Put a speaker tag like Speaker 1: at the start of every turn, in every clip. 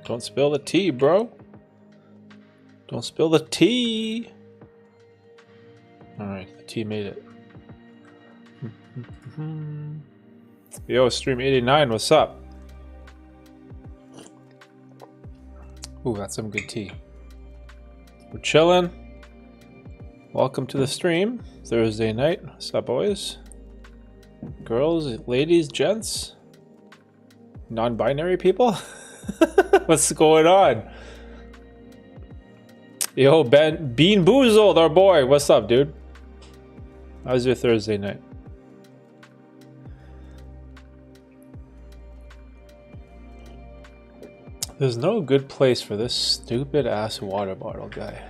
Speaker 1: Don't spill the tea, bro. Don't spill the tea. Alright, the tea made it. Yo, stream 89, what's up? Ooh, that's some good tea. We're chilling. Welcome to the stream. Thursday night. What's up, boys? Girls, ladies, gents? Non-binary people? What's going on? Yo, Bean Boozled, our boy. What's up, dude? How's your Thursday night? There's no good place for this stupid ass water bottle guy.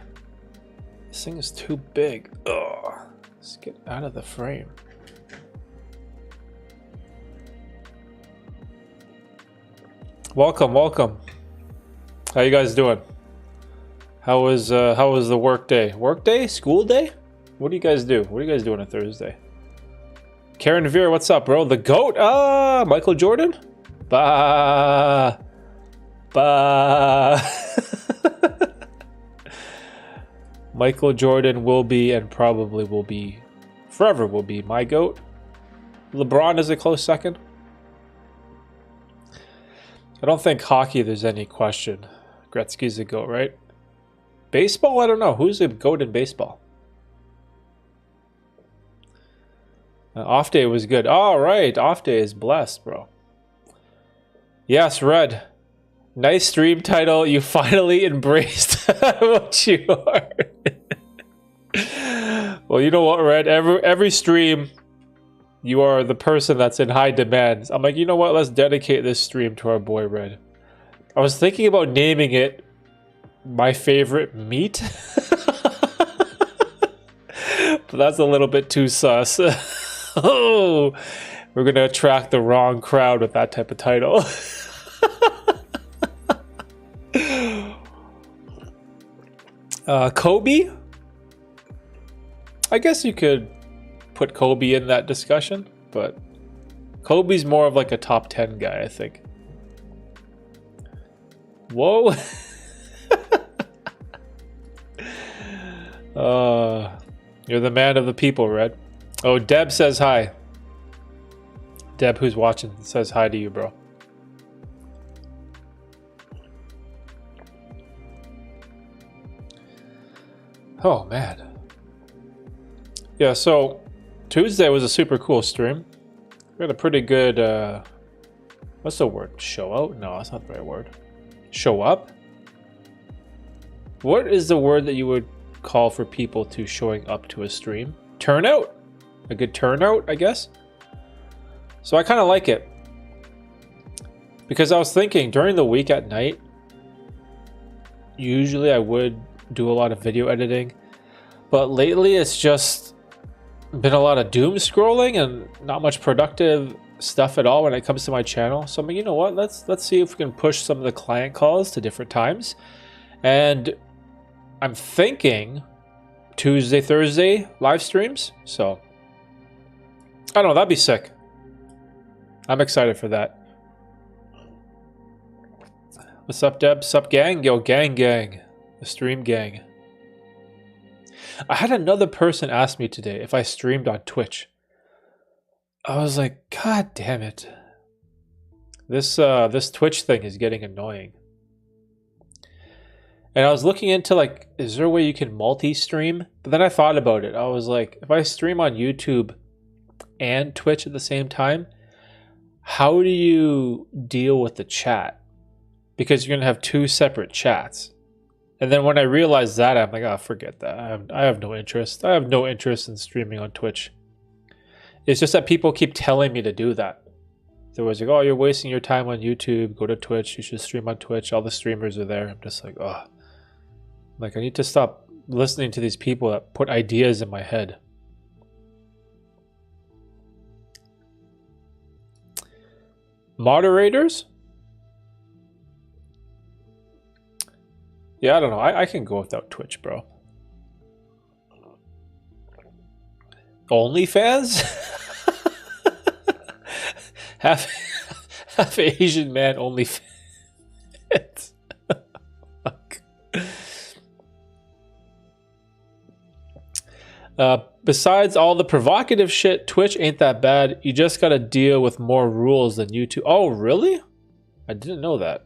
Speaker 1: This thing is too big. Ugh. Let's get out of the frame. Welcome, welcome. How you guys doing? How was the work day? Work day? School day? What do you guys do? What do you guys do on a Thursday? Karen Veer, what's up, bro? The GOAT? Ah, Michael Jordan? Bah. Bah. Michael Jordan will be and probably will be, forever will be my GOAT. LeBron is a close second. I don't think hockey there's any question. Gretzky's a GOAT, right? Baseball? I don't know. Who's a GOAT in baseball? Off day was good. All right. Off day is blessed, bro. Yes, Red. Nice stream title. You finally embraced what you are. Well, you know what, Red? Every stream, you are the person that's in high demand. I'm like, you know what? Let's dedicate this stream to our boy, Red. I was thinking about naming it My Favorite Meat. But that's a little bit too sus. Oh, we're going to attract the wrong crowd with that type of title. Kobe? I guess you could put Kobe in that discussion, but Kobe's more of like a top 10 guy, I think. Whoa. You're the man of the people, Red. Oh, Deb says hi. Deb, who's watching, says hi to you, bro. Oh, man. Yeah, so Tuesday was a super cool stream. We had a pretty good, what's the word? Show out? No, that's not the right word. Show up? What is the word that you would call for people to showing up to a stream? Turnout? A good turnout, I guess? So I kind of like it. Because I was thinking, during the week at night, usually I would do a lot of video editing. But lately it's just been a lot of doom scrolling and not much productive stuff at all when it comes to my channel. So I'm like, you know what? Let's see if we can push some of the client calls to different times. And I'm thinking Tuesday, Thursday live streams. So I don't know, that'd be sick. I'm excited for that. What's up, Deb? Sup, gang? Yo, gang. The stream gang. I had another person ask me today if I streamed on Twitch. I was like, God damn it. This Twitch thing is getting annoying. And I was looking into, like, is there a way you can multi-stream? But then I thought about it. I was like, if I stream on YouTube and Twitch at the same time, how do you deal with the chat? Because you're going to have two separate chats. And then when I realized that, I'm like, oh, forget that. I have no interest. I have no interest in streaming on Twitch. It's just that people keep telling me to do that. They're always like, oh, you're wasting your time on YouTube. Go to Twitch. You should stream on Twitch. All the streamers are there. I'm just like, oh. Like, I need to stop listening to these people that put ideas in my head. Moderators? Yeah, I don't know. I can go without Twitch, bro. OnlyFans? half Asian man OnlyFans. Besides all the provocative shit, Twitch ain't that bad. You just gotta deal with more rules than YouTube. Oh, really? I didn't know that.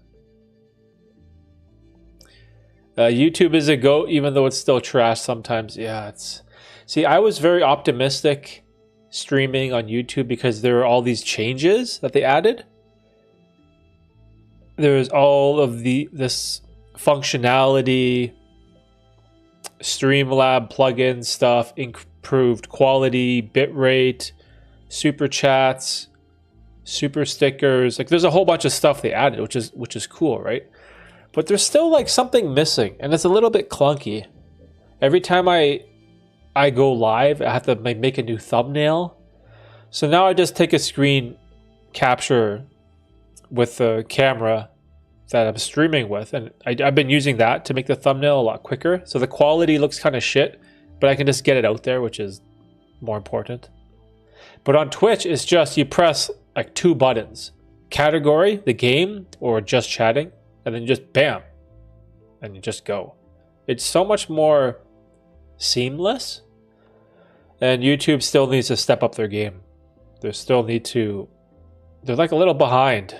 Speaker 1: YouTube is a goat, even though it's still trash sometimes. Yeah, it's... See, I was very optimistic streaming on YouTube because there were all these changes that they added. There's all of this functionality, Streamlab plugin stuff, improved quality, bitrate, super chats, super stickers. Like, there's a whole bunch of stuff they added, which is cool, right? But there's still like something missing, and it's a little bit clunky. Every time I go live, I have to make a new thumbnail. So now I just take a screen capture with the camera that I'm streaming with, and I've been using that to make the thumbnail a lot quicker. So the quality looks kind of shit, but I can just get it out there, which is more important. But on Twitch, it's just you press like 2 buttons: category, the game, or just chatting, and then you just bam, and you just go. It's so much more seamless, and YouTube still needs to step up their game. They're like a little behind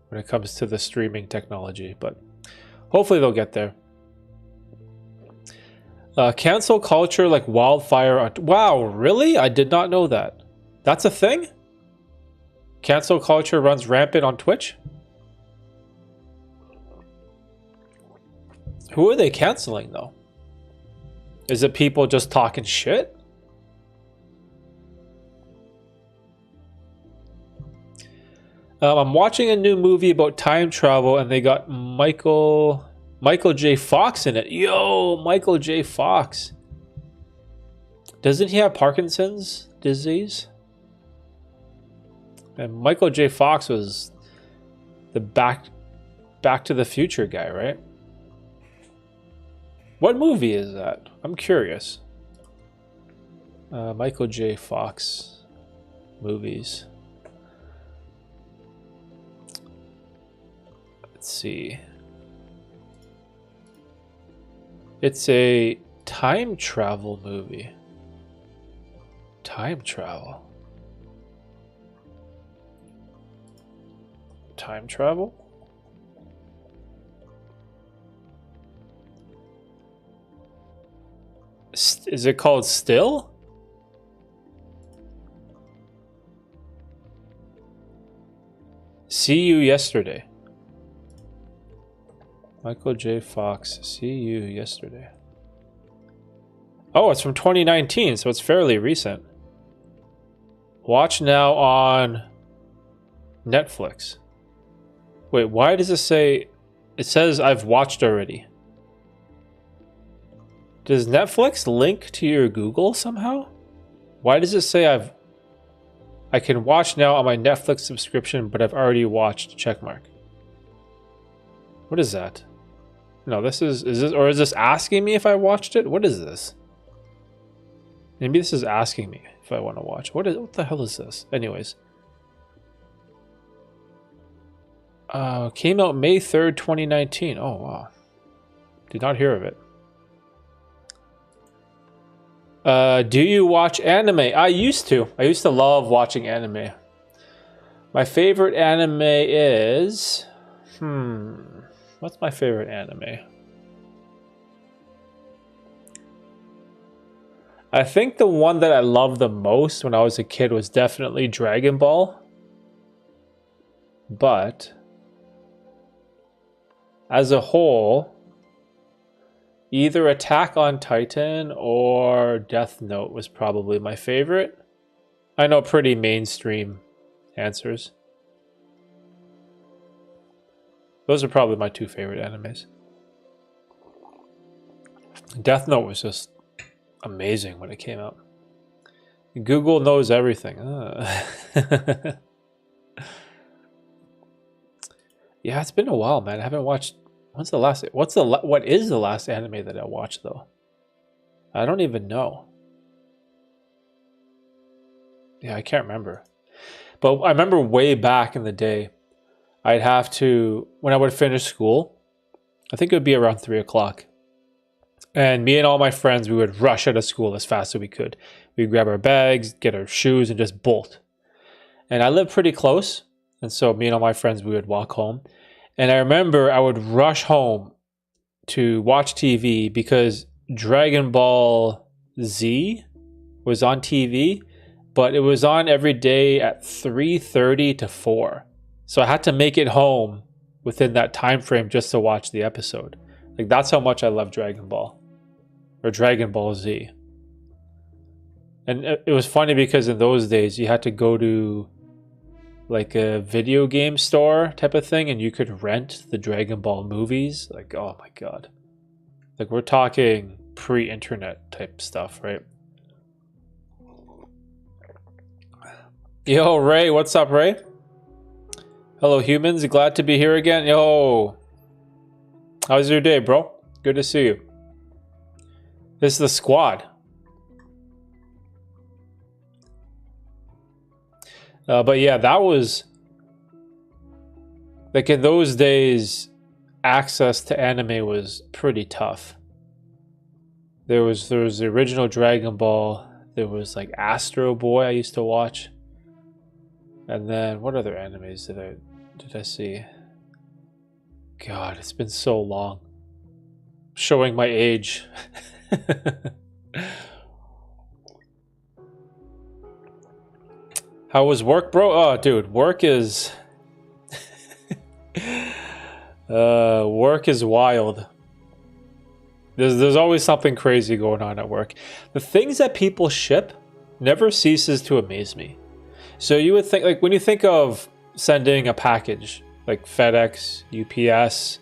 Speaker 1: when it comes to the streaming technology, but hopefully they'll get there. Cancel culture like wildfire. Wow, really? I did not know that. That's a thing? Cancel culture runs rampant on Twitch? Who are they canceling, though? Is it people just talking shit? I'm watching a new movie about time travel, and they got Michael J. Fox in it. Yo, Michael J. Fox. Doesn't he have Parkinson's disease? And Michael J. Fox was the Back to the Future guy, right? What movie is that? I'm curious. Michael J. Fox movies. Let's see. It's a time travel movie. Time travel. Time travel? Is it called Still? See You Yesterday. Michael J. Fox, See You Yesterday. Oh, it's from 2019, so it's fairly recent. Watch now on Netflix. Wait, why does it say... It says I've watched already. Does Netflix link to your Google somehow? Why does it say I can watch now on my Netflix subscription, but I've already watched, checkmark. What is that? No, is this asking me if I watched it? What is this? Maybe this is asking me if I want to watch. What the hell is this? Anyways. Came out May 3rd, 2019. Oh, wow. Did not hear of it. Do you watch anime? I used to. I used to love watching anime. My favorite anime is... What's my favorite anime? I think the one that I loved the most when I was a kid was definitely Dragon Ball. But as a whole, either Attack on Titan or Death Note was probably my favorite. I know, pretty mainstream answers. Those are probably my 2 favorite animes. Death Note was just amazing when it came out. Google knows everything. Yeah, it's been a while, man. I haven't watched... What is the last anime that I watched, though? I don't even know. Yeah, I can't remember. But I remember way back in the day, I'd have to, when I would finish school, I think it would be around 3 o'clock, And me and all my friends, we would rush out of school as fast as we could. We'd grab our bags, get our shoes, and just bolt. And I lived pretty close. And so me and all my friends, we would walk home. And I remember I would rush home to watch TV because Dragon Ball Z was on TV, but it was on every day at 3:30 to 4. So I had to make it home within that time frame just to watch the episode. Like, that's how much I love Dragon Ball or Dragon Ball Z. And it was funny because in those days you had to go to like a video game store type of thing and you could rent the Dragon Ball movies. Like, oh my God. Like, we're talking pre-internet type stuff, right? Yo, Ray, what's up, Ray? Hello, humans. Glad to be here again. Yo, how's your day, bro? Good to see you. This is the squad. But yeah, that was like in those days, access to anime was pretty tough. There was the original Dragon Ball. There was like Astro Boy I used to watch. And then what other animes did I see? God, it's been so long. Showing my age. How was work, bro? Oh, dude, work is work is wild. There's always something crazy going on at work. The things that people ship never ceases to amaze me. So you would think, like, when you think of sending a package, like FedEx, UPS,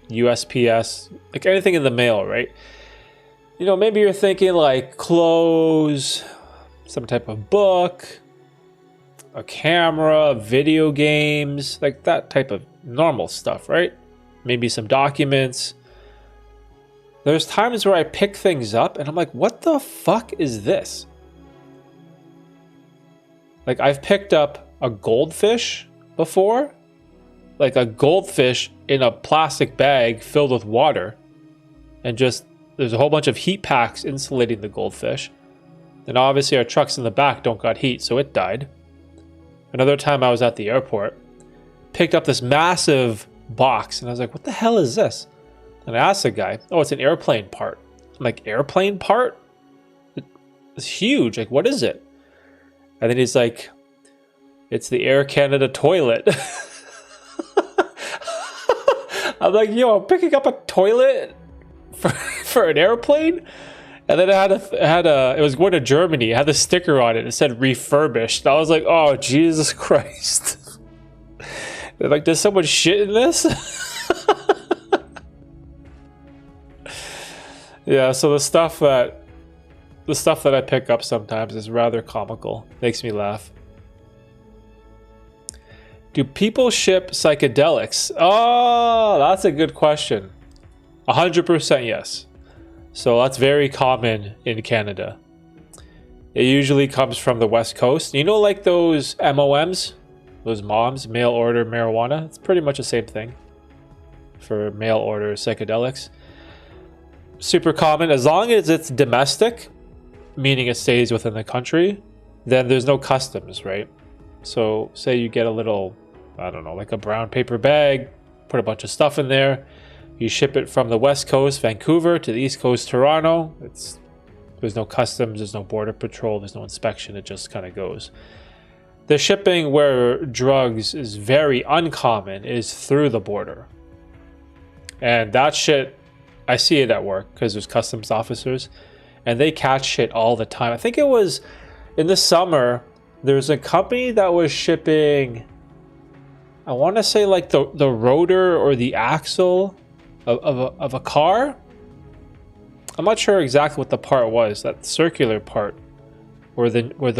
Speaker 1: USPS, like anything in the mail, right? You know, maybe you're thinking like clothes, some type of book, a camera, video games, like that type of normal stuff, right? Maybe some documents. There's times where I pick things up and I'm like, what the fuck is this? Like, I've picked up a goldfish before, like a goldfish in a plastic bag filled with water, and just there's a whole bunch of heat packs insulating the goldfish. And obviously our trucks in the back don't got heat, so it died. Another time I was at the airport, picked up this massive box, and I was like, what the hell is this? And I asked the guy, oh, it's an airplane part. I'm like, airplane part? It's huge. Like, what is it? And then he's like, it's the Air Canada toilet. I'm like, yo, I'm picking up a toilet for an airplane? And then it was going to Germany. It had the sticker on it. It said refurbished. I was like, oh, Jesus Christ. They're like, does someone shit in this? Yeah, so the stuff that I pick up sometimes is rather comical. Makes me laugh. Do people ship psychedelics? Oh, that's a good question. 100% yes. So that's very common in Canada. It usually comes from the West Coast. You know, like those MOMs, those moms, mail order marijuana? It's pretty much the same thing for mail order psychedelics. Super common. As long as it's domestic, meaning it stays within the country, then there's no customs, right? So say you get a little, I don't know, like a brown paper bag, put a bunch of stuff in there, you ship it from the West Coast, Vancouver, to the East Coast, Toronto. There's no customs, there's no border patrol, there's no inspection, it just kind of goes. The shipping where drugs is very uncommon is through the border. And that shit, I see it at work because there's customs officers and they catch shit all the time. I think it was in the summer, there's a company that was shipping, I want to say like the rotor or the axle of a car. I'm not sure exactly what the part was, that circular part where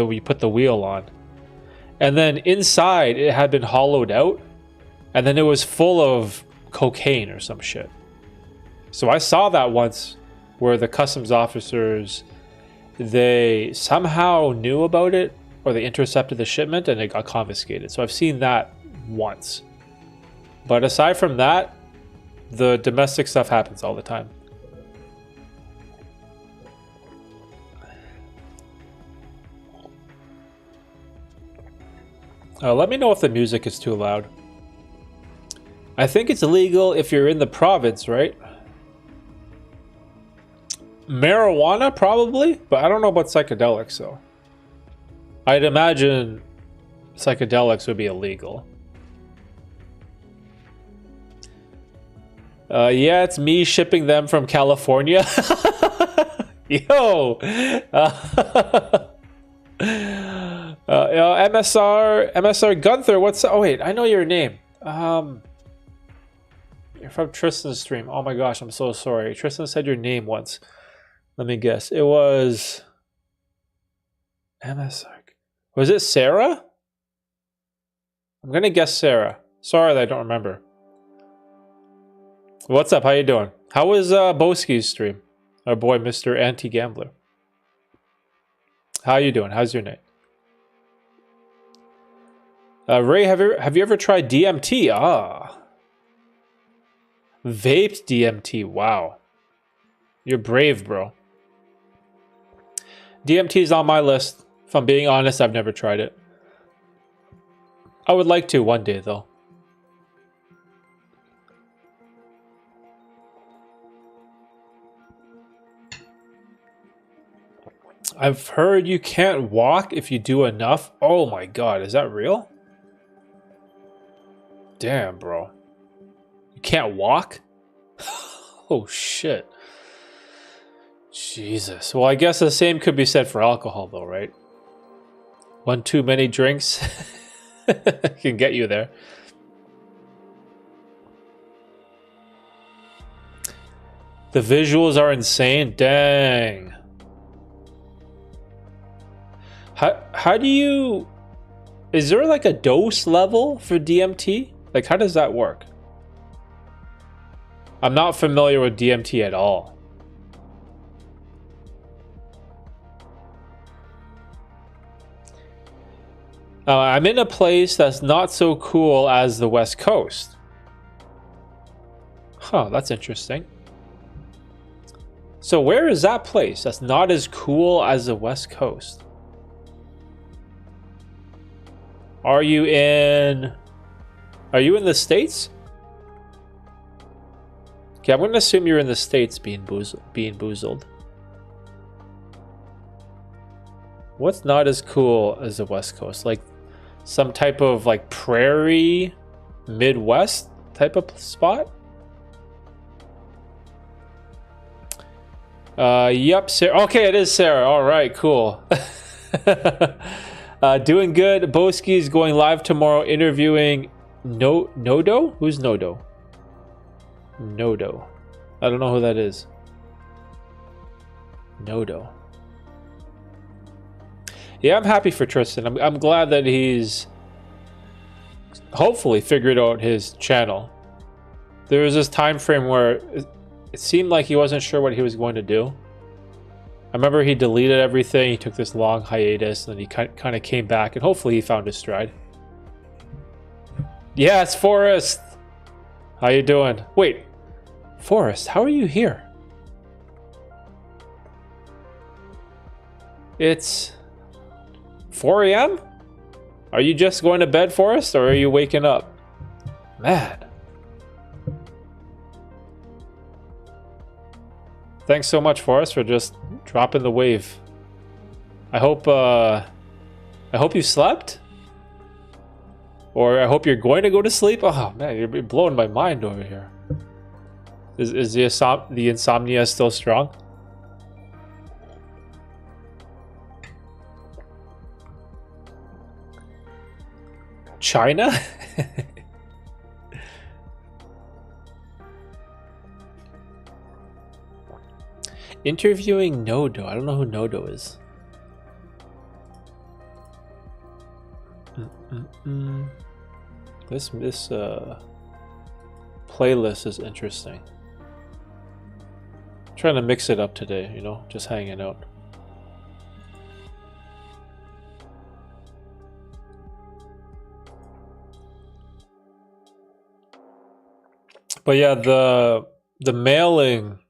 Speaker 1: we put the wheel on. And then inside it had been hollowed out and then it was full of cocaine or some shit. So I saw that once where the customs officers, they somehow knew about it or they intercepted the shipment and it got confiscated. So I've seen that once. But aside from that, the domestic stuff happens all the time. Let me know if the music is too loud. I think it's illegal if you're in the province, right? Marijuana, probably, but I don't know about psychedelics, so. I'd imagine psychedelics would be illegal. Yeah, it's me shipping them from California. Yo! MSR Gunther, what's up? Oh, wait, I know your name. You're from Tristan's stream. Oh my gosh, I'm so sorry. Tristan said your name once. Let me guess. It was MSR. Was it Sarah? I'm gonna guess Sarah. Sorry that I don't remember. What's up? How you doing? How was Boski's stream? Our boy, Mr. Anti-Gambler. How you doing? How's your night? Ray, have you ever tried DMT? Ah. Vaped DMT. Wow. You're brave, bro. DMT is on my list. If I'm being honest, I've never tried it. I would like to one day, though. I've heard you can't walk if you do enough. Oh my god, is that real? Damn, bro. You can't walk? Oh shit. Jesus. Well, I guess the same could be said for alcohol, though, right? One too many drinks can get you there. The visuals are insane. Dang. How do you... Is there like a dose level for DMT? Like, how does that work? I'm not familiar with DMT at all. I'm in a place that's not so cool as the West Coast. Huh, that's interesting. So where is that place that's not as cool as the West Coast? Are you in the States? Okay, I'm going to assume you're in the States being boozled. What's not as cool as the West Coast? Like some type of like prairie, Midwest type of spot? Yep, Sarah. Okay, it is Sarah. All right, cool. Doing good. Boski's going live tomorrow interviewing Nodo? Who's Nodo? Nodo. I don't know who that is. Nodo. Yeah, I'm happy for Tristan. I'm glad that he's hopefully figured out his channel. There was this time frame where it seemed like he wasn't sure what he was going to do. I remember he deleted everything. He took this long hiatus, and then he kind of came back, and hopefully he found his stride. Yes, Forrest. How you doing? Wait, Forrest, how are you here? It's 4 a.m.? Are you just going to bed, Forrest, or are you waking up? Man. Thanks so much, Forrest, for just dropping the wave. I hope you slept? Or I hope you're going to go to sleep? Oh man, you're blowing my mind over here. Is the insomnia still strong? China? Interviewing Nodo. I don't know who Nodo is. This playlist is interesting. I'm trying to mix it up today, you know, just hanging out. But yeah, the mailing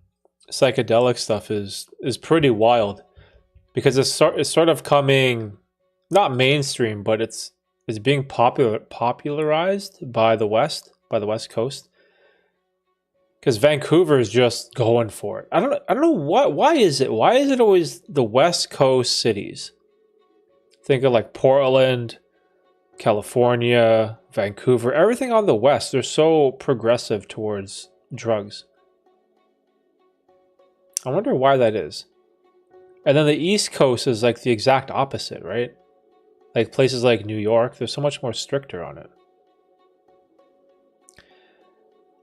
Speaker 1: psychedelic stuff is pretty wild because it's sort of coming not mainstream, but it's is being popularized by the West Coast. Because Vancouver is just going for it. I don't know why is it? Why is it always the West Coast cities? Think of like Portland, California, Vancouver, everything on the West. They're so progressive towards drugs. I wonder why that is. And then the East Coast is like the exact opposite, right? Like places like New York, they're so much more stricter on it.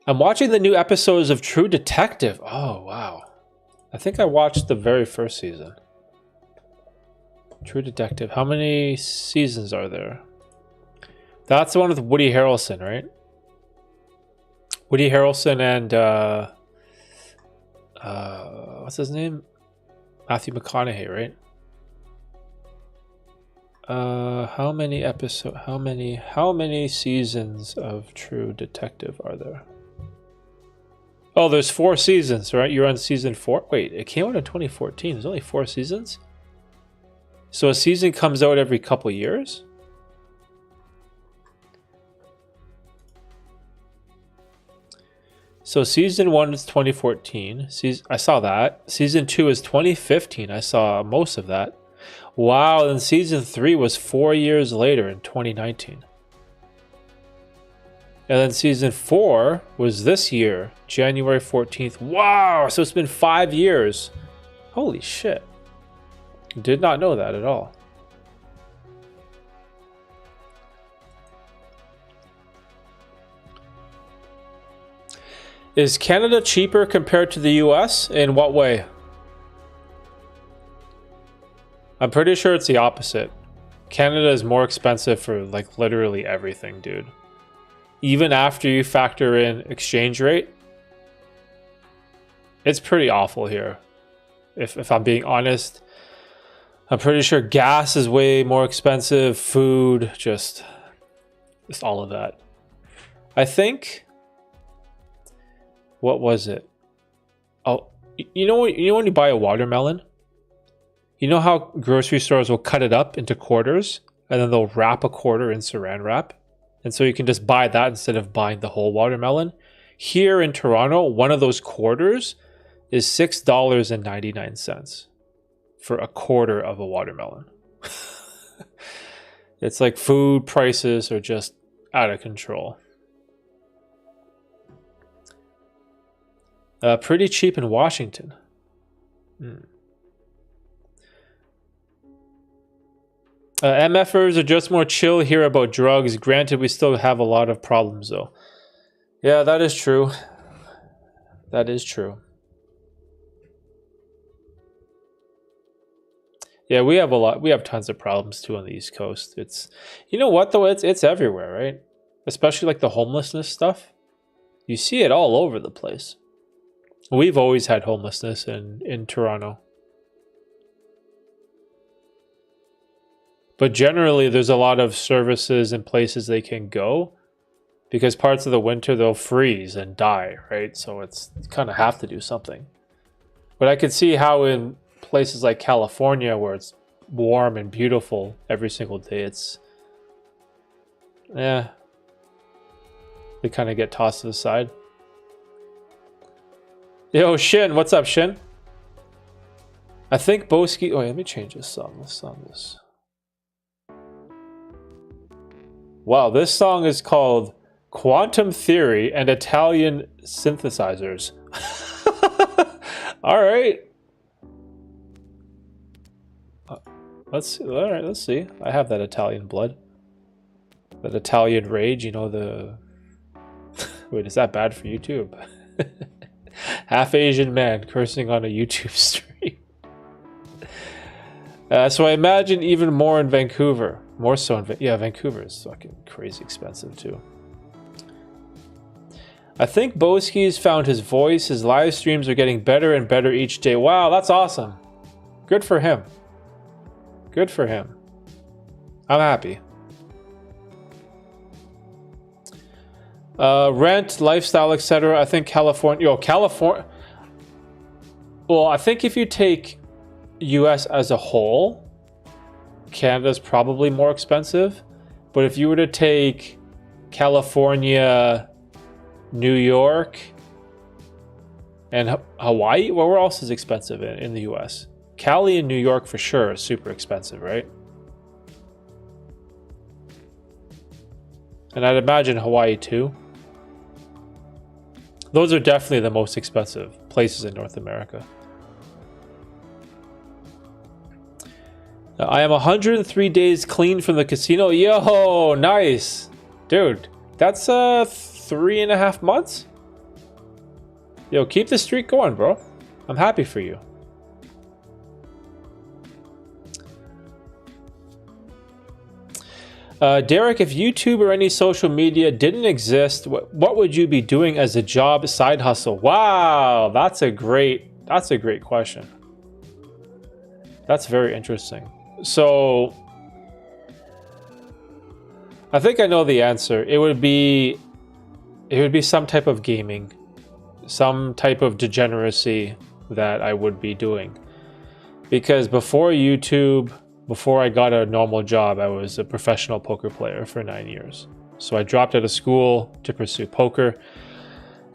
Speaker 1: I'm watching the new episodes of True Detective. Oh, wow. I think I watched the very first season. True Detective. How many seasons are there? That's the one with Woody Harrelson, right? Woody Harrelson and what's his name? Matthew McConaughey, right? How many seasons of True Detective are there? Oh, there's 4 seasons, right? You're on season 4. Wait, it came out in 2014. There's only 4 seasons? So a season comes out every couple years? So season 1 is 2014. I saw that. Season 2 is 2015. I saw most of that. Wow, then season 3 was 4 years later in 2019. And then season 4 was this year, January 14th. Wow, so it's been 5 years. Holy shit. Did not know that at all. Is Canada cheaper compared to the US? In what way? I'm pretty sure it's the opposite. Canada is more expensive for like literally everything, dude. Even after you factor in exchange rate, it's pretty awful here. If I'm being honest, I'm pretty sure gas is way more expensive, food, just all of that. I think, what was it? Oh, you know when you buy a watermelon? You know how grocery stores will cut it up into quarters and then they'll wrap a quarter in saran wrap? And so you can just buy that instead of buying the whole watermelon. Here in Toronto, one of those quarters is $6.99 for a quarter of a watermelon. It's like food prices are just out of control. Pretty cheap in Washington. MFers are just more chill here about drugs. Granted, we still have a lot of problems, though. Yeah, that is true. That is true. Yeah, we have a lot. We have tons of problems too on the East Coast. It's, you know what though? It's everywhere, right? Especially like the homelessness stuff. You see it all over the place. We've always had homelessness in Toronto. But generally, there's a lot of services and places they can go because parts of the winter they'll freeze and die, right? So it's kind of have to do something. But I could see how in places like California where it's warm and beautiful every single day, they kind of get tossed to the side. Yo, Shin, what's up, Shin? I think Boski... Oh, let me change this song. Let's song this. Wow, this song is called Quantum Theory and Italian Synthesizers. All right. Let's see. I have that Italian blood. That Italian rage, you know, the... Wait, is that bad for YouTube? Half Asian man cursing on a YouTube stream. So I imagine even more in Vancouver. More so in Vancouver is fucking crazy expensive too. I think Boski's found his voice. His live streams are getting better and better each day. Wow, that's awesome. Good for him. Good for him. I'm happy. Rent, lifestyle, etc. I think California. Well, I think if you take US as a whole, Canada's probably more expensive. But if you were to take California, New York, and Hawaii, well, where else is expensive in the US? Cali and New York for sure are super expensive, right? And I'd imagine Hawaii too. Those are definitely the most expensive places in North America. I am 103 days clean from the casino. Yo, nice. Dude, that's 3.5 months? Yo, keep the streak going, bro. I'm happy for you. Derek, if YouTube or any social media didn't exist, what would you be doing as a job side hustle? Wow, that's a great question. That's very interesting. So I think I know the answer. It would be some type of gaming, some type of degeneracy that I would be doing. Because before YouTube, before I got a normal job, I was a professional poker player for 9 years. So I dropped out of school to pursue poker.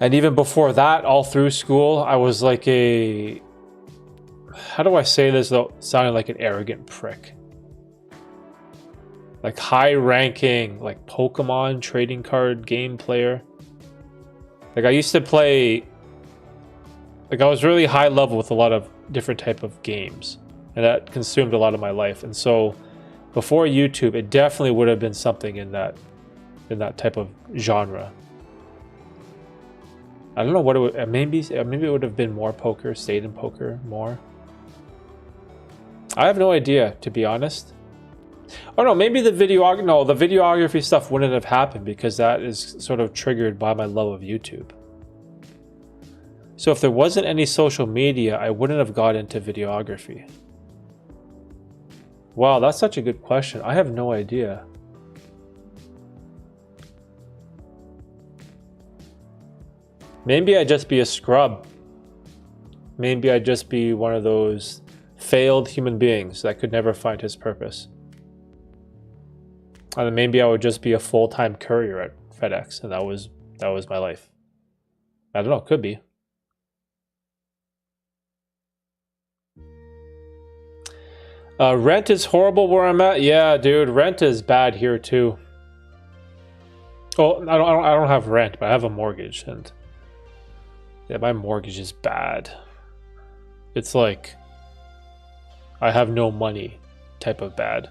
Speaker 1: And even before that, all through school, I was like a... How do I say this though? Sounding like an arrogant prick. Like high-ranking, like Pokemon trading card game player. Like I used to play... Like I was really high level with a lot of different type of games. And that consumed a lot of my life. And so before YouTube, it definitely would have been something in that type of genre. I don't know what it would, maybe it would have been more poker, stayed in poker more. I have no idea, to be honest. Oh no, maybe the videography stuff wouldn't have happened because that is sort of triggered by my love of YouTube. So if there wasn't any social media, I wouldn't have got into videography. Wow, that's such a good question. I have no idea. Maybe I'd just be a scrub. Maybe I'd just be one of those failed human beings that could never find his purpose. And then maybe I would just be a full-time courier at FedEx, and that was my life. I don't know, could be. Rent is horrible where I'm at. Yeah, dude, rent is bad here too. Oh, I don't have rent, but I have a mortgage, and yeah, my mortgage is bad. It's like I have no money type of bad.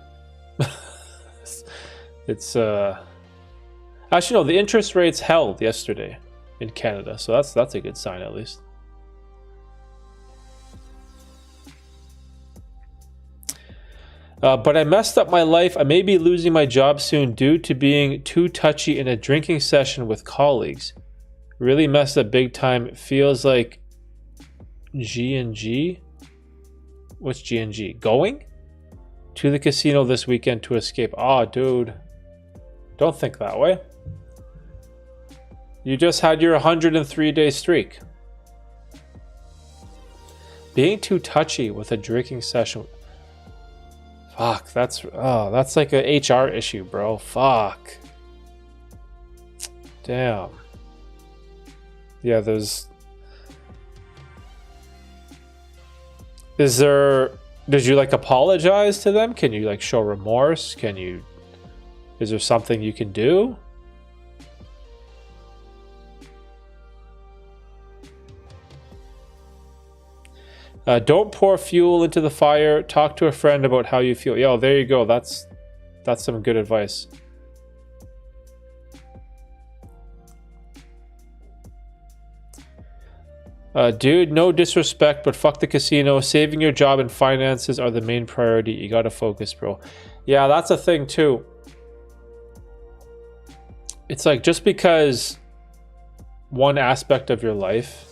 Speaker 1: It's actually no, the interest rates held yesterday in Canada, so that's a good sign at least. But I messed up my life. I may be losing my job soon due to being too touchy in a drinking session with colleagues. Really messed up big time. It feels like G&G? What's G&G? Going? To the casino this weekend to escape. Oh, dude. Don't think that way. You just had your 103-day streak. Being too touchy with a drinking session... Fuck, that's like a HR issue, bro. Fuck. Damn. Yeah, did you like apologize to them? Can you like show remorse? Is there something you can do? Don't pour fuel into the fire. Talk to a friend about how you feel. Yo, there you go. That's some good advice. Dude, no disrespect, but fuck the casino. Saving your job and finances are the main priority. You gotta focus, bro. Yeah, that's a thing too. It's like just because one aspect of your life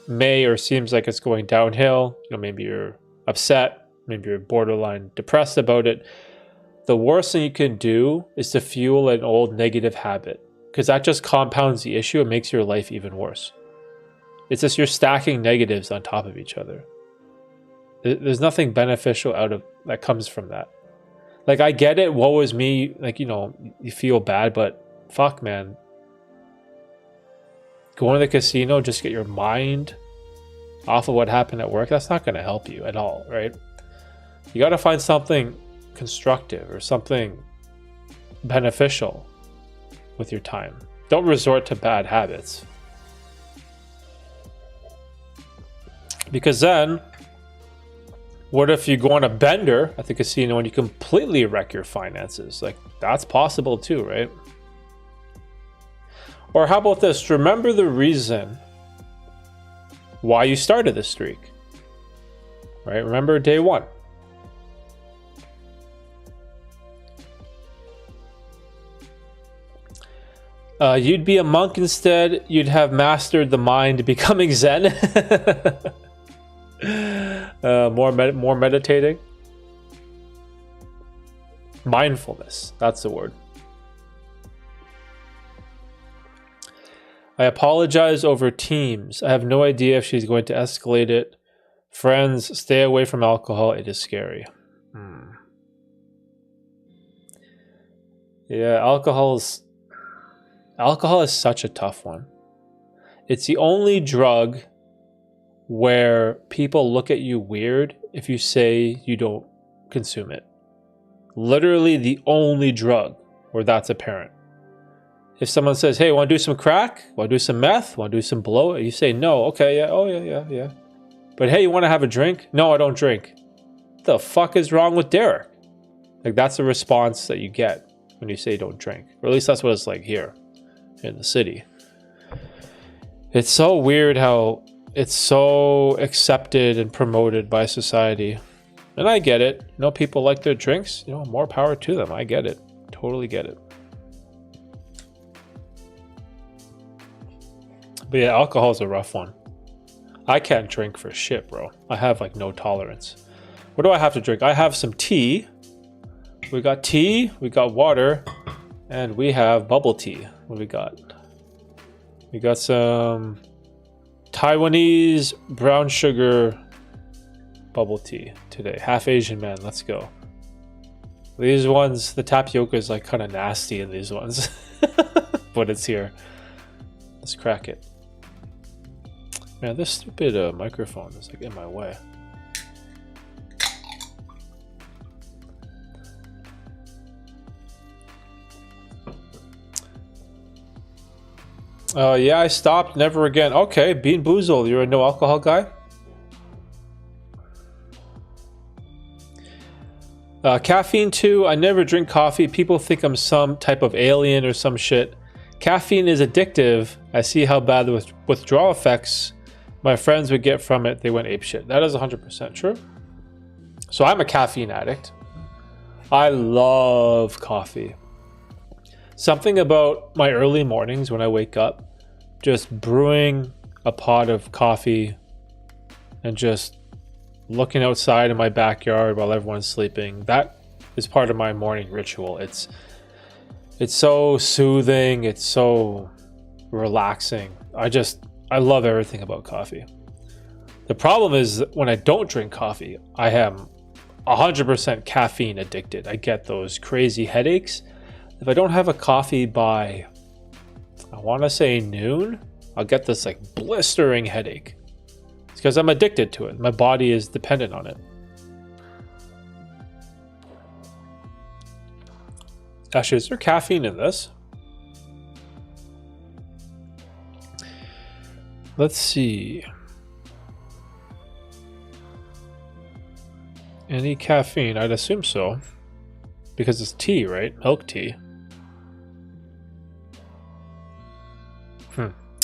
Speaker 1: may or seems like it's going downhill, maybe you're upset, maybe you're borderline depressed about it, the worst thing you can do is to fuel an old negative habit, because that just compounds the issue and makes your life even worse. It's just you're stacking negatives on top of each other. There's nothing beneficial that comes from that. Like, I get it, woe is me, like, you know, you feel bad, but fuck, man. Going to the casino, just get your mind off of what happened at work, that's not going to help you at all, right? You got to find something constructive or something beneficial with your time. Don't resort to bad habits. Because then, what if you go on a bender at the casino and you completely wreck your finances? Like, that's possible too, right? Or how about this? Remember the reason why you started the streak, right? Remember day one. You'd be a monk instead. You'd have mastered the mind, becoming Zen. More meditating. Mindfulness. That's the word. I apologize over Teams. I have no idea if she's going to escalate it. Friends, stay away from alcohol. It is scary. Yeah, alcohol is such a tough one. It's the only drug where people look at you weird if you say you don't consume it. Literally the only drug where that's apparent. If someone says, hey, want to do some crack? Want to do some meth? Want to do some blow? You say, no. Okay, yeah. Oh, yeah. But hey, you want to have a drink? No, I don't drink. What the fuck is wrong with Derek? Like, that's the response that you get when you say don't drink. Or at least that's what it's like here in the city. It's so weird how it's so accepted and promoted by society. And I get it. You know, people like their drinks. You know, more power to them. I get it. Totally get it. But yeah, alcohol is a rough one. I can't drink for shit, bro. I have like no tolerance. What do I have to drink? I have some tea. We got tea, we got water, and we have bubble tea. What do we got? We got some Taiwanese brown sugar bubble tea today. Half Asian man, let's go. These ones, the tapioca is like kind of nasty in these ones. But it's here. Let's crack it. Man, this stupid microphone is like in my way. Yeah, I stopped. Never again. Okay, Bean Boozled. You're a no alcohol guy? Caffeine too. I never drink coffee. People think I'm some type of alien or some shit. Caffeine is addictive. I see how bad the withdrawal effects my friends would get from it. They went apeshit. That is 100% true. So I'm a caffeine addict. I love coffee. Something about my early mornings when I wake up, just brewing a pot of coffee and just looking outside in my backyard while everyone's sleeping. That is part of my morning ritual. It's so soothing. It's so relaxing. I love everything about coffee. The problem is when I don't drink coffee, I am 100% caffeine addicted. I get those crazy headaches. If I don't have a coffee by, I want to say noon, I'll get this like blistering headache. It's because I'm addicted to it. My body is dependent on it. Actually, is there caffeine in this? Let's see. Any caffeine? I'd assume so. Because it's tea, right? Milk tea.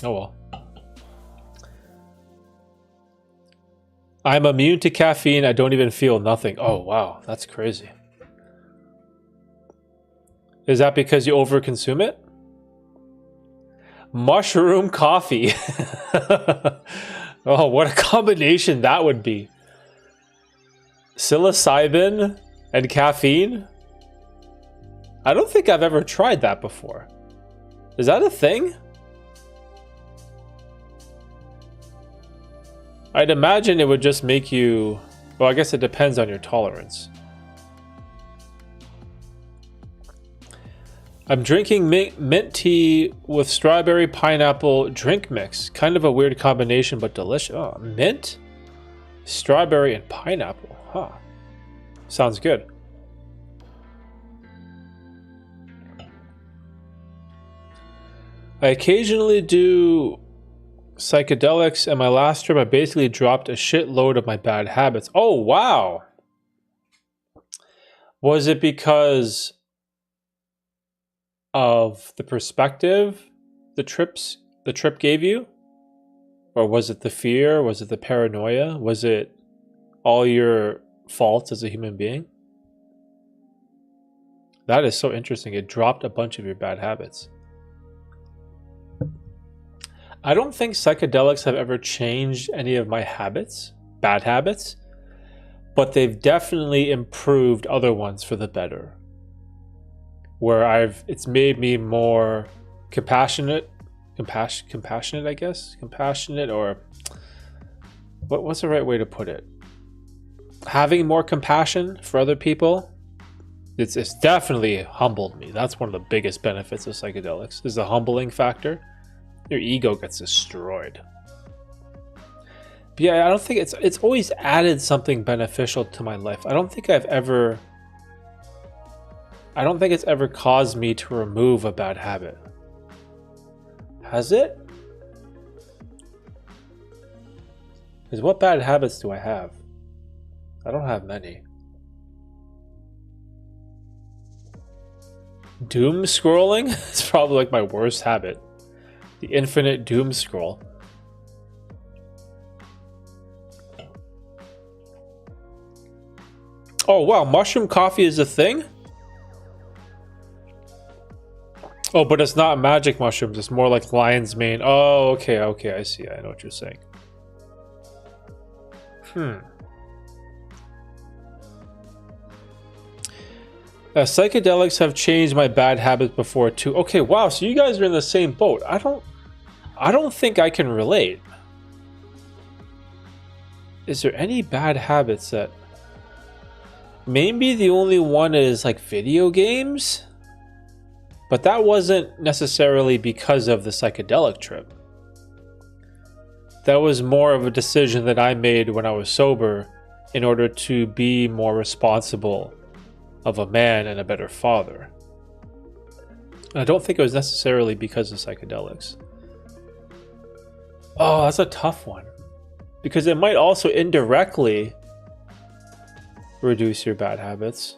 Speaker 1: Oh well. I'm immune to caffeine. I don't even feel nothing. Oh wow, that's crazy. Is that because you overconsume it? Mushroom coffee. Oh, what a combination that would be. Psilocybin and caffeine? I don't think I've ever tried that before. Is that a thing? I'd imagine it would just make you... Well, I guess it depends on your tolerance. I'm drinking mint tea with strawberry pineapple drink mix. Kind of a weird combination, but delicious. Oh, mint, strawberry, and pineapple. Huh. Sounds good. I occasionally do psychedelics, and my last trip I basically dropped a shitload of my bad habits. Oh, wow. Was it because of the perspective the trip gave you? Or was it the fear? Was it the paranoia? Was it all your faults as a human being? That is so interesting. It dropped a bunch of your bad habits. I don't think psychedelics have ever changed any of my habits, bad habits, but they've definitely improved other ones for the better. Where it's made me more compassionate, I guess? Compassionate, or what's the right way to put it? Having more compassion for other people. It's definitely humbled me. That's one of the biggest benefits of psychedelics, is the humbling factor. Your ego gets destroyed. But yeah, I don't think it's always added something beneficial to my life. I don't think it's ever caused me to remove a bad habit. Has it? Because what bad habits do I have? I don't have many. Doom scrolling? It's probably like my worst habit. The infinite doom scroll. Oh wow, mushroom coffee is a thing? Oh, but it's not magic mushrooms, it's more like lion's mane. Oh, okay, I see. I know what you're saying. Psychedelics have changed my bad habits before too. Okay, wow, so you guys are in the same boat. I don't think I can relate. Is there any bad habits that... Maybe the only one is like video games? But that wasn't necessarily because of the psychedelic trip. That was more of a decision that I made when I was sober in order to be more responsible of a man and a better father. And I don't think it was necessarily because of psychedelics. Oh, that's a tough one. Because it might also indirectly reduce your bad habits.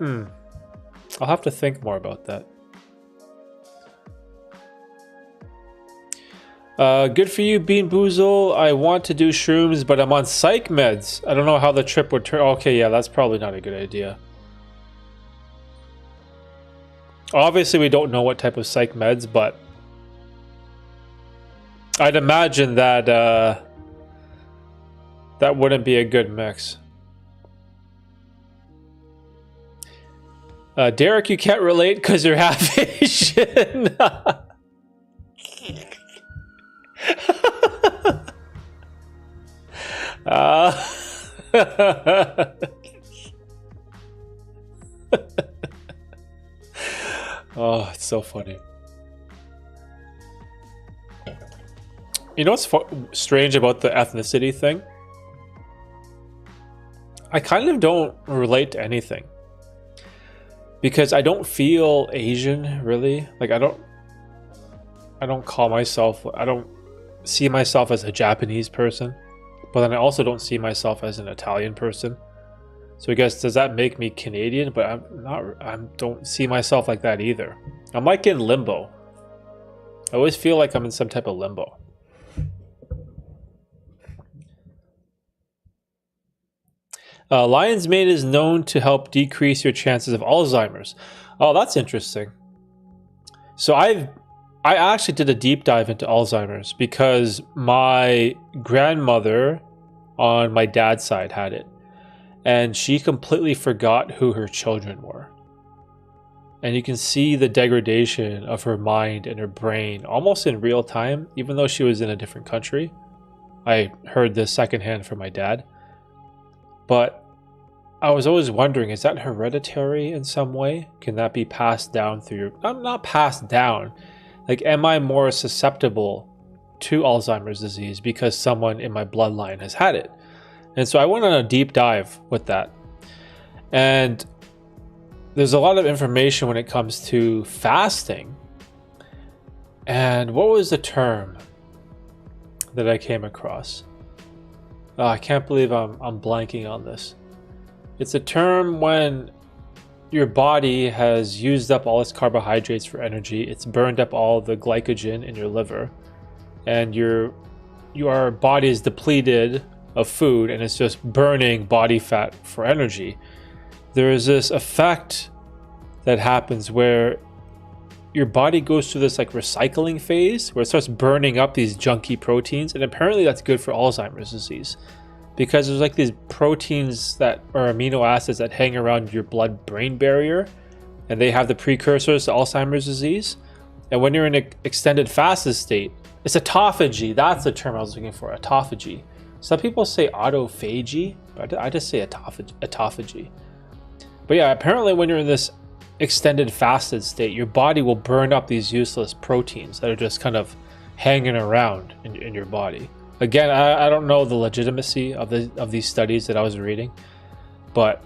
Speaker 1: I'll have to think more about that. Good for you, Bean Boozle. I want to do shrooms, but I'm on psych meds. I don't know how the trip would turn. Okay, yeah, that's probably not a good idea. Obviously, we don't know what type of psych meds, but I'd imagine that that wouldn't be a good mix. Derek, you can't relate because you're half Asian. Oh, it's so funny. You know what's strange about the ethnicity thing? I kind of don't relate to anything. Because I don't feel Asian, really. Like, I don't see myself as a Japanese person. But then I also don't see myself as an Italian person. So I guess, does that make me Canadian? But I don't see myself like that either. I'm like in limbo. I always feel like I'm in some type of limbo. Lion's mane is known to help decrease your chances of Alzheimer's. Oh, that's interesting. So I actually did a deep dive into Alzheimer's because my grandmother on my dad's side had it. And she completely forgot who her children were. And you can see the degradation of her mind and her brain almost in real time, even though she was in a different country. I heard this secondhand from my dad. But I was always wondering, is that hereditary in some way? Can that be passed down through your... not passed down. Like, am I more susceptible to Alzheimer's disease because someone in my bloodline has had it? And so I went on a deep dive with that. And there's a lot of information when it comes to fasting. And what was the term that I came across? Oh, I can't believe I'm blanking on this. It's a term when your body has used up all its carbohydrates for energy. It's burned up all the glycogen in your liver, and your body is depleted of food, and it's just burning body fat for energy. There is this effect that happens where your body goes through this like recycling phase where it starts burning up these junky proteins, and apparently that's good for Alzheimer's disease. Because there's like these proteins that are amino acids that hang around your blood-brain barrier, and they have the precursors to Alzheimer's disease. And when you're in an extended fasted state, it's autophagy. That's the term I was looking for, autophagy. Some people say autophagy, but I just say autophagy. But yeah, apparently when you're in this extended fasted state, your body will burn up these useless proteins that are just kind of hanging around in your body. Again, I don't know the legitimacy of these studies that I was reading, but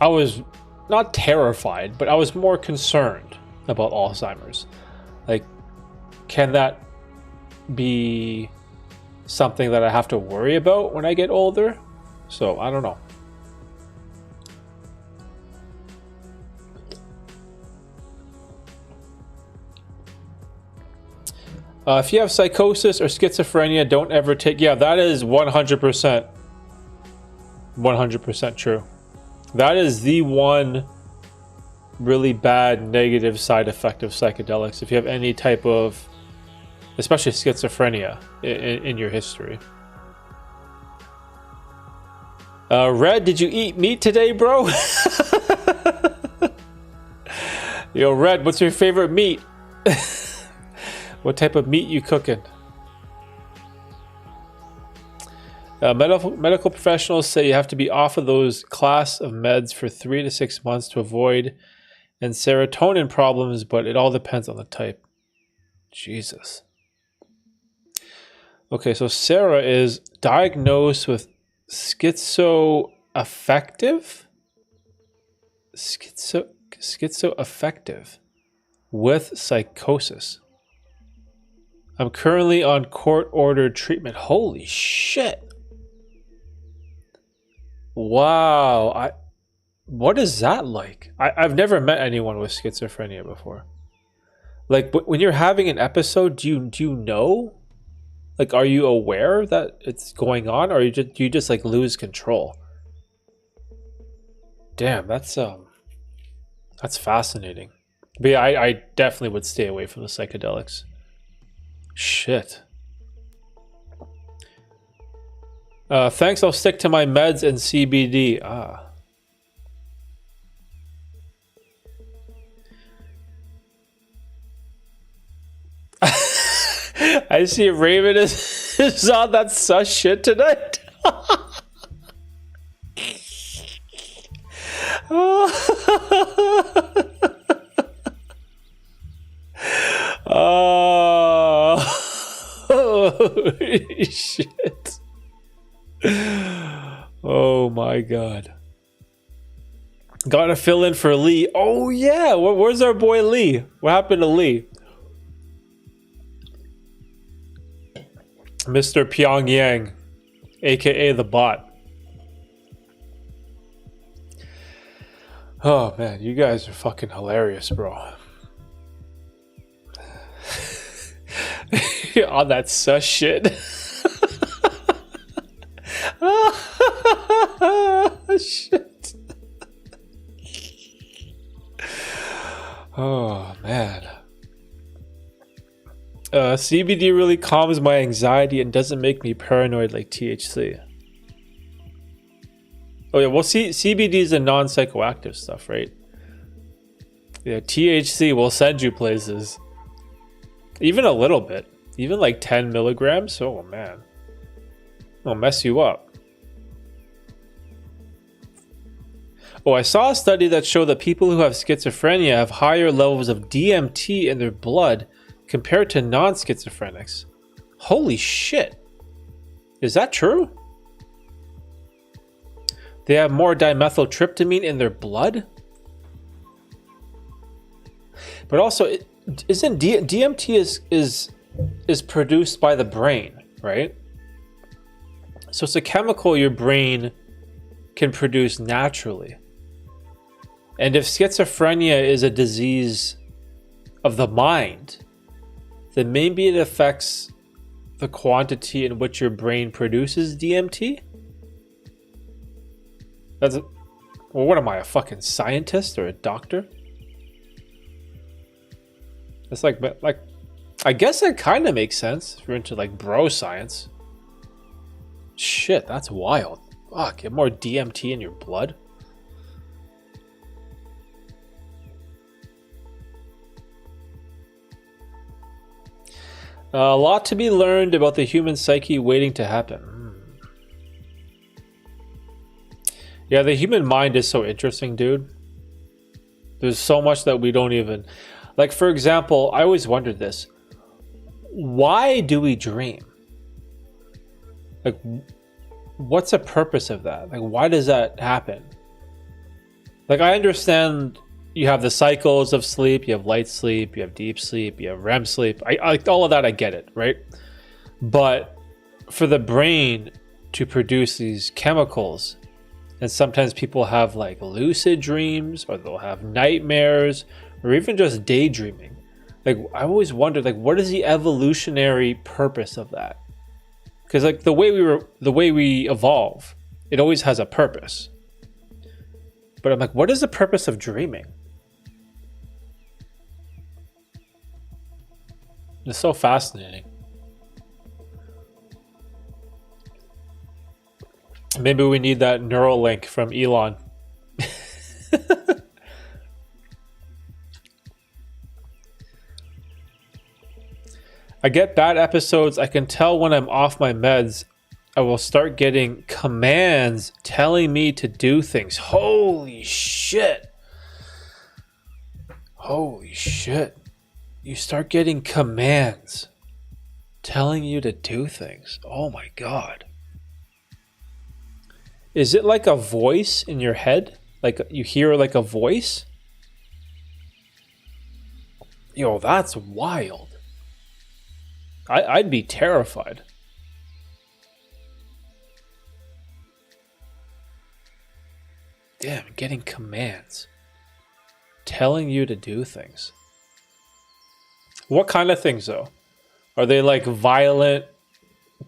Speaker 1: I was not terrified, but I was more concerned about Alzheimer's. Like, can that be something that I have to worry about when I get older? So I don't know. If you have psychosis or schizophrenia, don't ever take... Yeah, that is 100%. 100% true. That is the one really bad negative side effect of psychedelics. If you have any type of, especially schizophrenia, in your history. Red, did you eat meat today, bro? Yo, Red, what's your favorite meat? What type of meat you cooking? Medical professionals say you have to be off of those class of meds for 3 to 6 months to avoid and serotonin problems, but it all depends on the type. Jesus. Okay, so Sarah is diagnosed with schizoaffective with psychosis. I'm currently on court-ordered treatment. Holy shit. Wow. What is that like? I've never met anyone with schizophrenia before. Like, when you're having an episode, do you know? Like, are you aware that it's going on, or do you just like lose control? Damn, that's fascinating. But yeah, I definitely would stay away from the psychedelics. Shit. Thanks, I'll stick to my meds and CBD. I see Raven is on that sus shit tonight. Holy shit. Oh my god. Gotta fill in for Lee. Oh yeah, where's our boy Lee? What happened to Lee? Mr. Pyongyang, aka the bot. Oh man, you guys are fucking hilarious, bro. On that sus shit. Shit. Oh man. CBD really calms my anxiety and doesn't make me paranoid like THC. Oh yeah, well CBD is a non-psychoactive stuff, right? Yeah, THC will send you places. Even a little bit. Even like 10 milligrams. Oh man. It'll mess you up. Oh, I saw a study that showed that people who have schizophrenia have higher levels of DMT in their blood compared to non-schizophrenics. Holy shit. Is that true? They have more dimethyltryptamine in their blood? But also, isn't DMT is produced by the brain, right? So it's a chemical your brain can produce naturally. And if schizophrenia is a disease of the mind, then maybe it affects the quantity in which your brain produces DMT? Well, what am I, a fucking scientist or a doctor? It's like I guess that kind of makes sense if you're into like bro science. Shit, that's wild. Fuck, get more DMT in your blood? A lot to be learned about the human psyche waiting to happen. Yeah, the human mind is so interesting, dude. There's so much that we don't even... Like, for example, I always wondered this. Why do we dream? Like, what's the purpose of that? Like, why does that happen? Like, I understand you have the cycles of sleep, you have light sleep, you have deep sleep, you have REM sleep. I all of that, I get it, right? But for the brain to produce these chemicals, and sometimes people have like lucid dreams, or they'll have nightmares, or even just daydreaming. Like, I always wondered, like, what is the evolutionary purpose of that? Because like the way we evolve, it always has a purpose. But I'm like, what is the purpose of dreaming? It's so fascinating. Maybe we need that neural link from Elon. I get bad episodes. I can tell when I'm off my meds. I will start getting commands telling me to do things. Holy shit. Holy shit. You start getting commands telling you to do things. Oh my God. Is it like a voice in your head? Like you hear like a voice? Yo, that's wild. I'd be terrified. Damn, getting commands telling you to do things. What kind of things though? Are they like violent,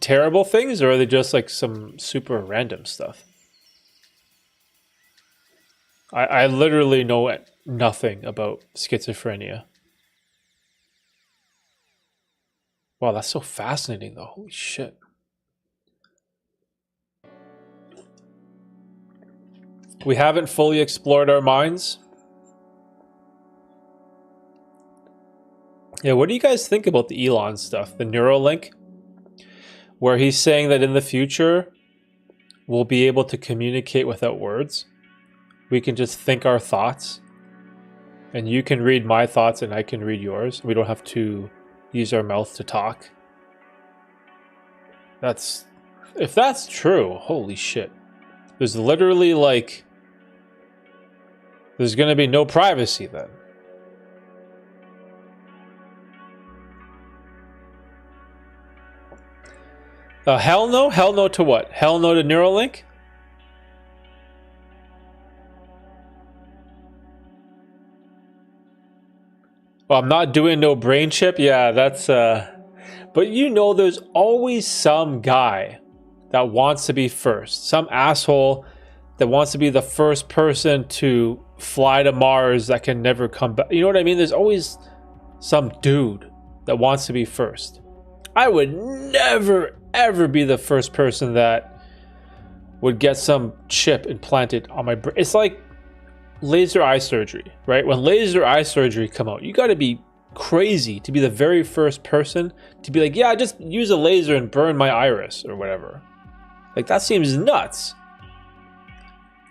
Speaker 1: terrible things, or are they just like some super random stuff? I literally know nothing about schizophrenia. Wow, that's so fascinating though. Holy shit. We haven't fully explored our minds. Yeah, what do you guys think about the Elon stuff? The Neuralink? Where he's saying that in the future, we'll be able to communicate without words. We can just think our thoughts. And you can read my thoughts and I can read yours. We don't have to use our mouth to talk. If that's true, holy shit. There's literally like... There's going to be no privacy then. Hell no? Hell no to what? Hell no to Neuralink? Well, I'm not doing no brain chip. Yeah, that's... But you know there's always some guy that wants to be first. Some asshole that wants to be the first person to fly to Mars that can never come back. You know what I mean? There's always some dude that wants to be first. I would never, ever be the first person that would get some chip implanted on my brain. It's like laser eye surgery, right? When laser eye surgery come out, you got to be crazy to be the very first person to be like, yeah, just use a laser and burn my iris or whatever. Like, that seems nuts.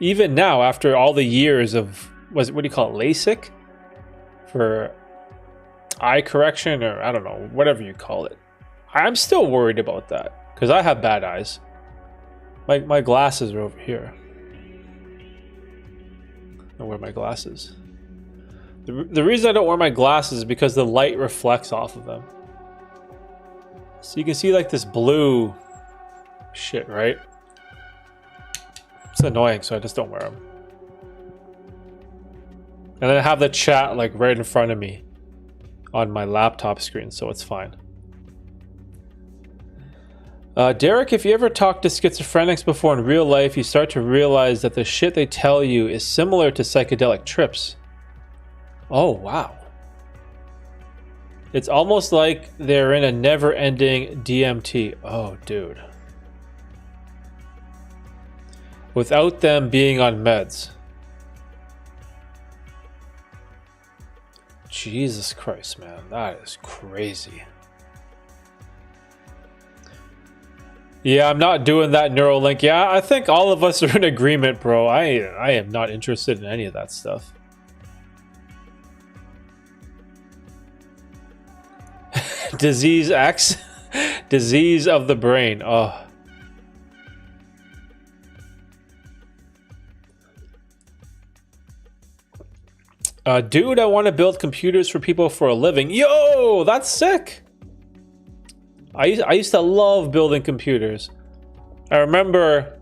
Speaker 1: even now, after all the years of, what do you call it, LASIK? For eye correction, or I don't know, whatever you call it. I'm still worried about that because I have bad eyes. My glasses are over here. I don't wear my glasses. The reason I don't wear my glasses is because the light reflects off of them. So you can see like this blue shit, right? It's annoying, so I just don't wear them. And then I have the chat like right in front of me on my laptop screen, so it's fine. Derek, if you ever talk to schizophrenics before in real life, you start to realize that the shit they tell you is similar to psychedelic trips. Oh, wow. It's almost like they're in a never-ending DMT. Oh, dude. Without them being on meds. Jesus Christ, man. That is crazy. Yeah, I'm not doing that Neuralink. Yeah, I think all of us are in agreement, bro. I am not interested in any of that stuff. Disease X? Disease of the brain. Oh. Dude, I want to build computers for people for a living. Yo, that's sick. I used to love building computers. I remember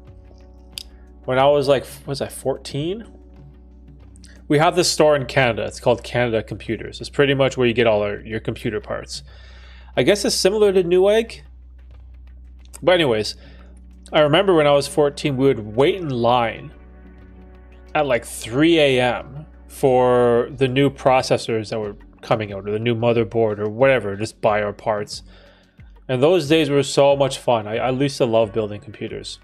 Speaker 1: when I was like, was I 14? We have this store in Canada. It's called Canada Computers. It's pretty much where you get all your computer parts. I guess it's similar to Newegg. But anyways, I remember when I was 14, we would wait in line at like 3 a.m. for the new processors that were coming out, or the new motherboard, or whatever, just buy our parts. And those days were so much fun. I used to love building computers.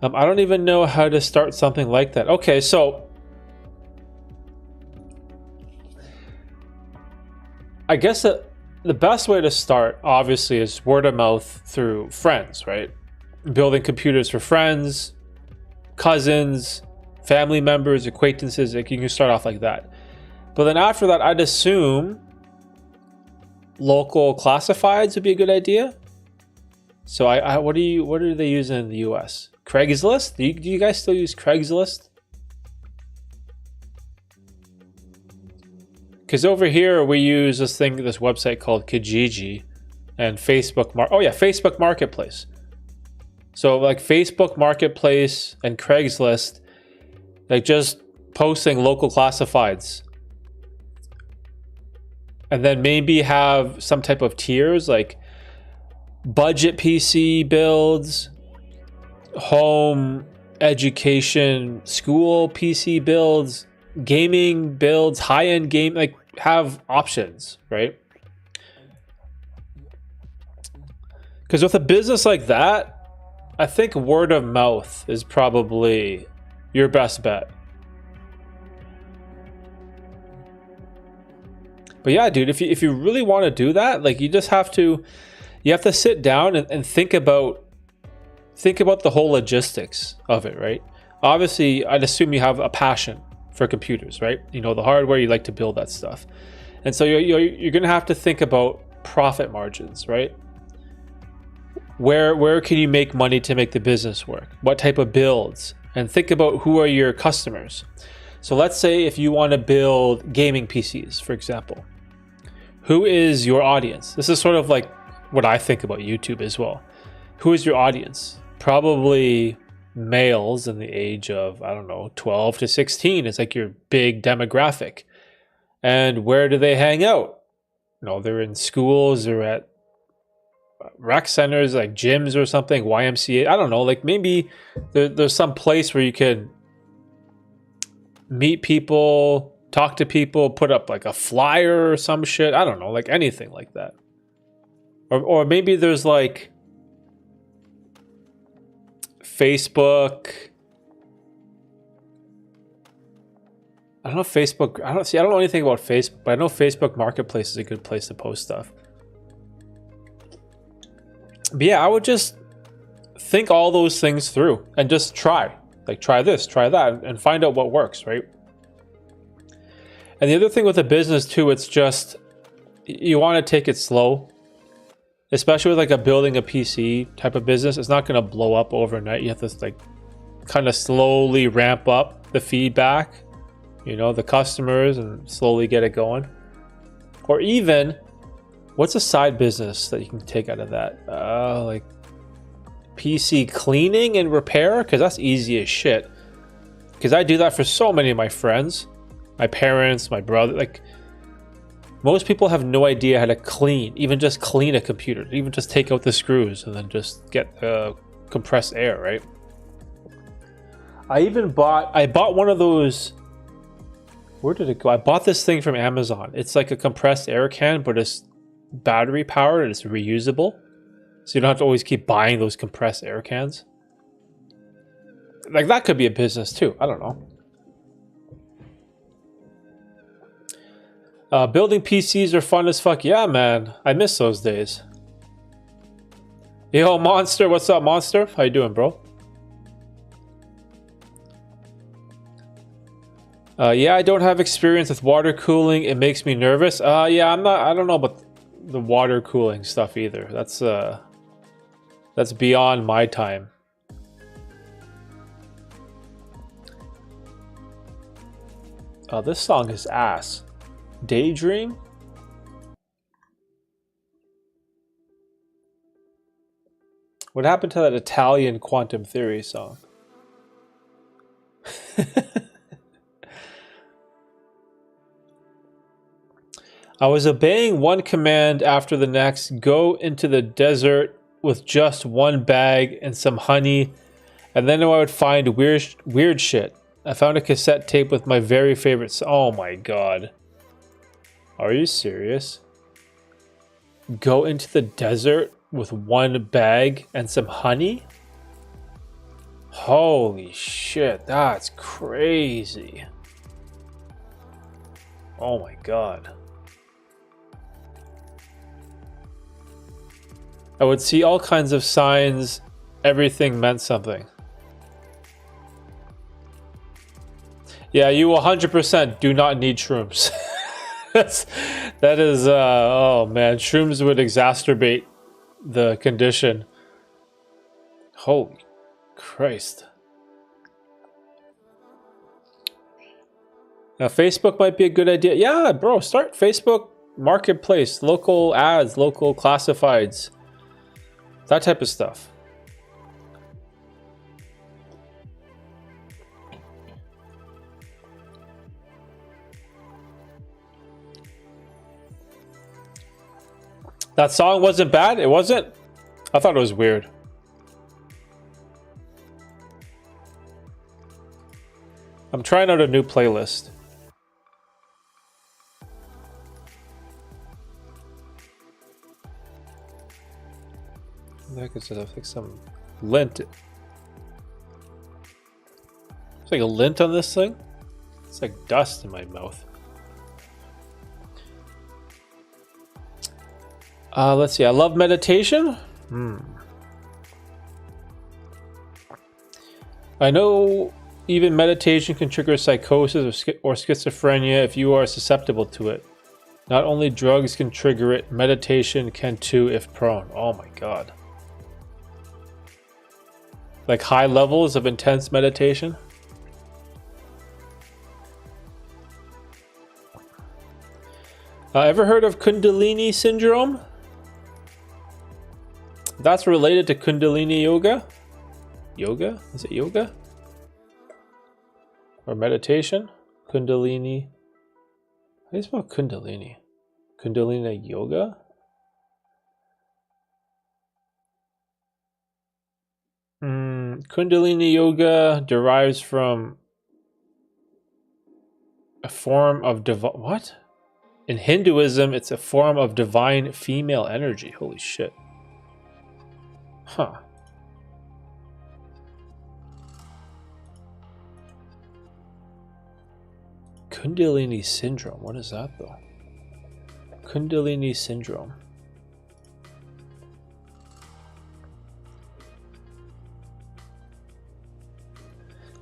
Speaker 1: I don't even know how to start something like that. Okay, so I guess the best way to start, obviously, is word of mouth through friends, right? Building computers for friends, cousins, family members, acquaintances. Like, you can start off like that. But then after that, I'd assume local classifieds would be a good idea. So what do they use in the US? Craigslist? Do you guys still use Craigslist? Because over here we use this website called Kijiji, and Facebook Facebook Marketplace. So like Facebook Marketplace and Craigslist, like just posting local classifieds. And then maybe have some type of tiers like budget PC builds, home education school PC builds, gaming builds, high-end game, like have options, right? Because with a business like that, I think word of mouth is probably your best bet. But yeah, dude, if you really want to do that, like you have to sit down and think about the whole logistics of it, right? Obviously, I'd assume you have a passion for computers, right? You know, the hardware, you like to build that stuff. And so you're going to have to think about profit margins, right? Where can you make money to make the business work? What type of builds? And think about who are your customers. So let's say if you want to build gaming PCs, for example, who is your audience? This is sort of like what I think about YouTube as well. Who is your audience? Probably males in the age of, 12 to 16 is like your big demographic. And where do they hang out? They're in schools or at rec centers like gyms or something, YMCA. I don't know, like maybe there's some place where you can meet people, talk to people, put up like a flyer or some shit. I don't know, like anything like that. Or maybe there's like Facebook. I don't know Facebook. I don't know anything about Facebook, but I know Facebook Marketplace is a good place to post stuff. But yeah, I would just think all those things through and just try. Like try this, try that, and find out what works, right? And the other thing with a business too, it's just you want to take it slow, especially with like a building a PC type of business. It's not going to blow up overnight. You have to like kind of slowly ramp up the feedback, you know, the customers, and slowly get it going. Or even, what's a side business that you can take out of that? Like PC cleaning and repair, because that's easy as shit. Because I do that for so many of my friends, my parents, my brother. Like, most people have no idea how to clean, even just clean a computer, even just take out the screws and then just get the compressed air, right? I bought one of those. Where did it go? I bought this thing from Amazon. It's like a compressed air can, but it's battery powered and it's reusable. So you don't have to always keep buying those compressed air cans. Like, that could be a business too. I don't know. Building PCs are fun as fuck. Yeah, man. I miss those days. Yo, Monster. What's up, Monster? How you doing, bro? Yeah, I don't have experience with water cooling. It makes me nervous. Yeah, I don't know about the water cooling stuff either. That's beyond my time. This song is ass. Daydream? What happened to that Italian Quantum Theory song? I was obeying one command after the next. Go into the desert with just one bag and some honey, and then I would find weird shit. I found a cassette tape with my very favorite. Oh my god. Are you serious? Go into the desert with one bag and some honey? Holy shit, that's crazy. Oh my god. I would see all kinds of signs. Everything meant something. Yeah, you 100% do not need shrooms. That is, oh man, shrooms would exacerbate the condition. Holy Christ. Now, Facebook might be a good idea. Yeah, bro, start Facebook Marketplace, local ads, local classifieds, that type of stuff. That song wasn't bad? It wasn't? I thought it was weird. I'm trying out a new playlist. I could set up like some lint. It's like a lint on this thing. It's like dust in my mouth. Let's see. I love meditation. I know even meditation can trigger psychosis or schizophrenia if you are susceptible to it. Not only drugs can trigger it, meditation can too if prone. Oh my god. Like high levels of intense meditation. Ever heard of Kundalini syndrome? That's related to Kundalini yoga. Yoga? Is it yoga? Or meditation? Kundalini. How do you spell Kundalini? Kundalini yoga? Kundalini yoga derives from a form of what? In Hinduism, it's a form of divine female energy. Holy shit. Huh. Kundalini syndrome. What is that though? Kundalini syndrome.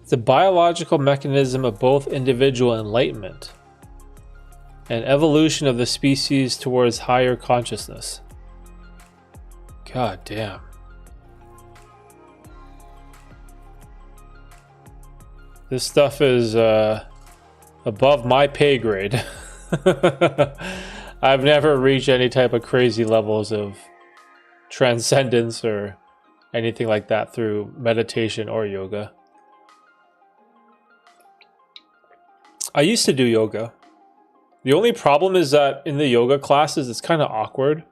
Speaker 1: It's a biological mechanism of both individual enlightenment and evolution of the species towards higher consciousness. God damn. This stuff is above my pay grade. I've never reached any type of crazy levels of transcendence or anything like that through meditation or yoga. I used to do yoga. The only problem is that in the yoga classes, it's kind of awkward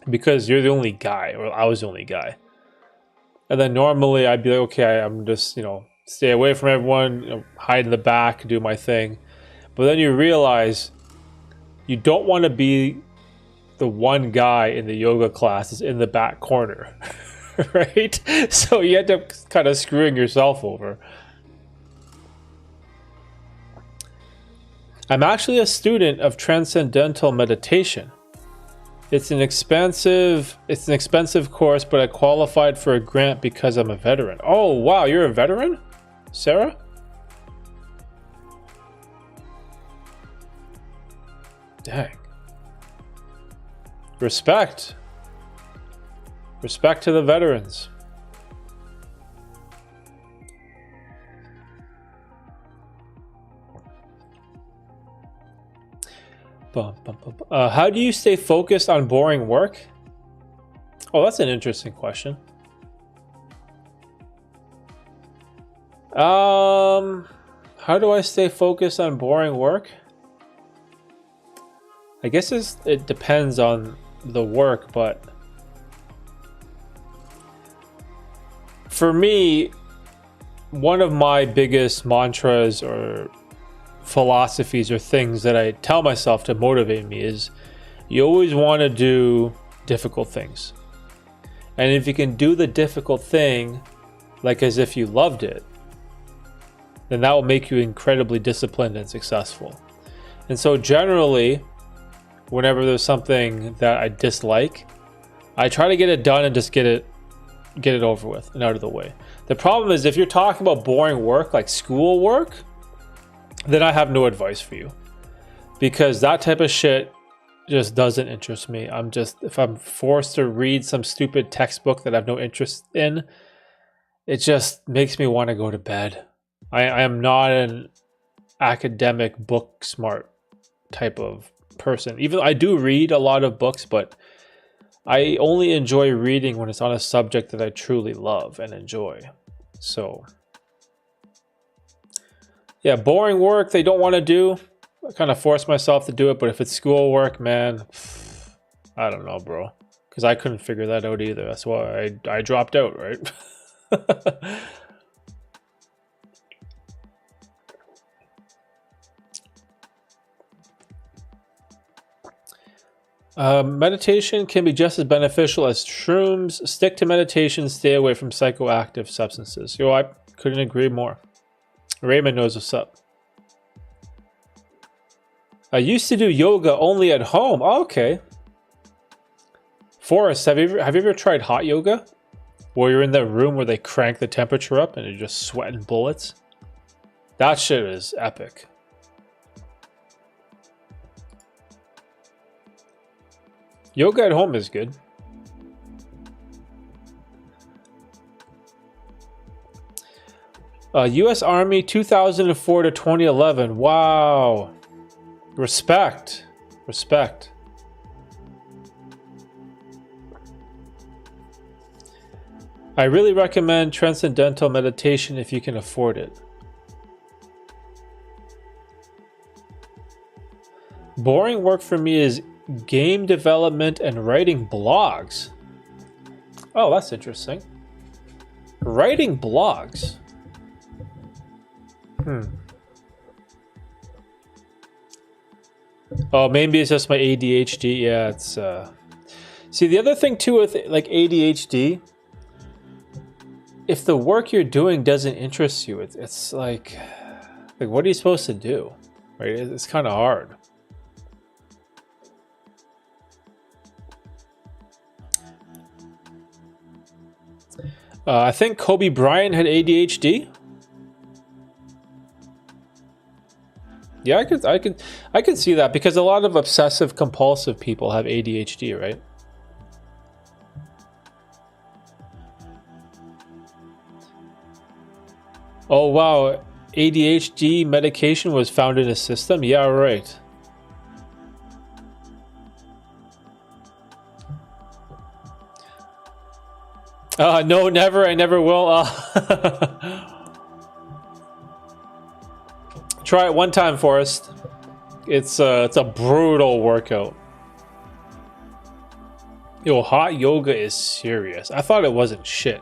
Speaker 1: because you're the only guy, or I was the only guy. And then normally I'd be like, okay, I'm just, stay away from everyone, hide in the back, do my thing. But then you realize you don't want to be the one guy in the yoga classes in the back corner, right? So you end up kind of screwing yourself over. I'm actually a student of transcendental meditation. It's an expensive course, but I qualified for a grant because I'm a veteran. Oh, wow, you're a veteran, Sarah? Dang. Respect. Respect to the veterans. How do you stay focused on boring work? Oh, that's an interesting question. How do I stay focused on boring work? I guess it depends on the work, but for me, one of my biggest mantras or philosophies or things that I tell myself to motivate me is you always want to do difficult things. And if you can do the difficult thing like as if you loved it, then that will make you incredibly disciplined and successful. And so generally, whenever there's something that I dislike, I try to get it done and just get it over with and out of the way. The problem is if you're talking about boring work like school work, then I have no advice for you, because that type of shit just doesn't interest me. If I'm forced to read some stupid textbook that I have no interest in, it just makes me want to go to bed. I am not an academic book smart type of person. Even I do read a lot of books, but I only enjoy reading when it's on a subject that I truly love and enjoy. So yeah, boring work they don't want to do. I kind of force myself to do it, but if it's school work, man, I don't know, bro. Because I couldn't figure that out either. That's why I dropped out, right? Meditation can be just as beneficial as shrooms. Stick to meditation, stay away from psychoactive substances. I couldn't agree more. Raymond knows what's up. I used to do yoga only at home. Oh, okay. Forrest, have you ever tried hot yoga? Where you're in that room where they crank the temperature up and you're just sweating bullets? That shit is epic. Yoga at home is good. U.S. Army 2004 to 2011. Wow. Respect. Respect. I really recommend transcendental meditation if you can afford it. Boring work for me is game development and writing blogs. Oh, that's interesting. Writing blogs. Oh, maybe it's just my ADHD. Yeah, it's see, the other thing too with like ADHD, if the work you're doing doesn't interest you, it's like what are you supposed to do? Right? It's kind of hard. I think Kobe Bryant had ADHD. Yeah, I can see that because a lot of obsessive compulsive people have ADHD, right? Oh wow, ADHD medication was found in his system? Yeah, right. No, never. I never will. Try it one time, Forrest. It's a brutal workout. Yo, hot yoga is serious. I thought it wasn't shit.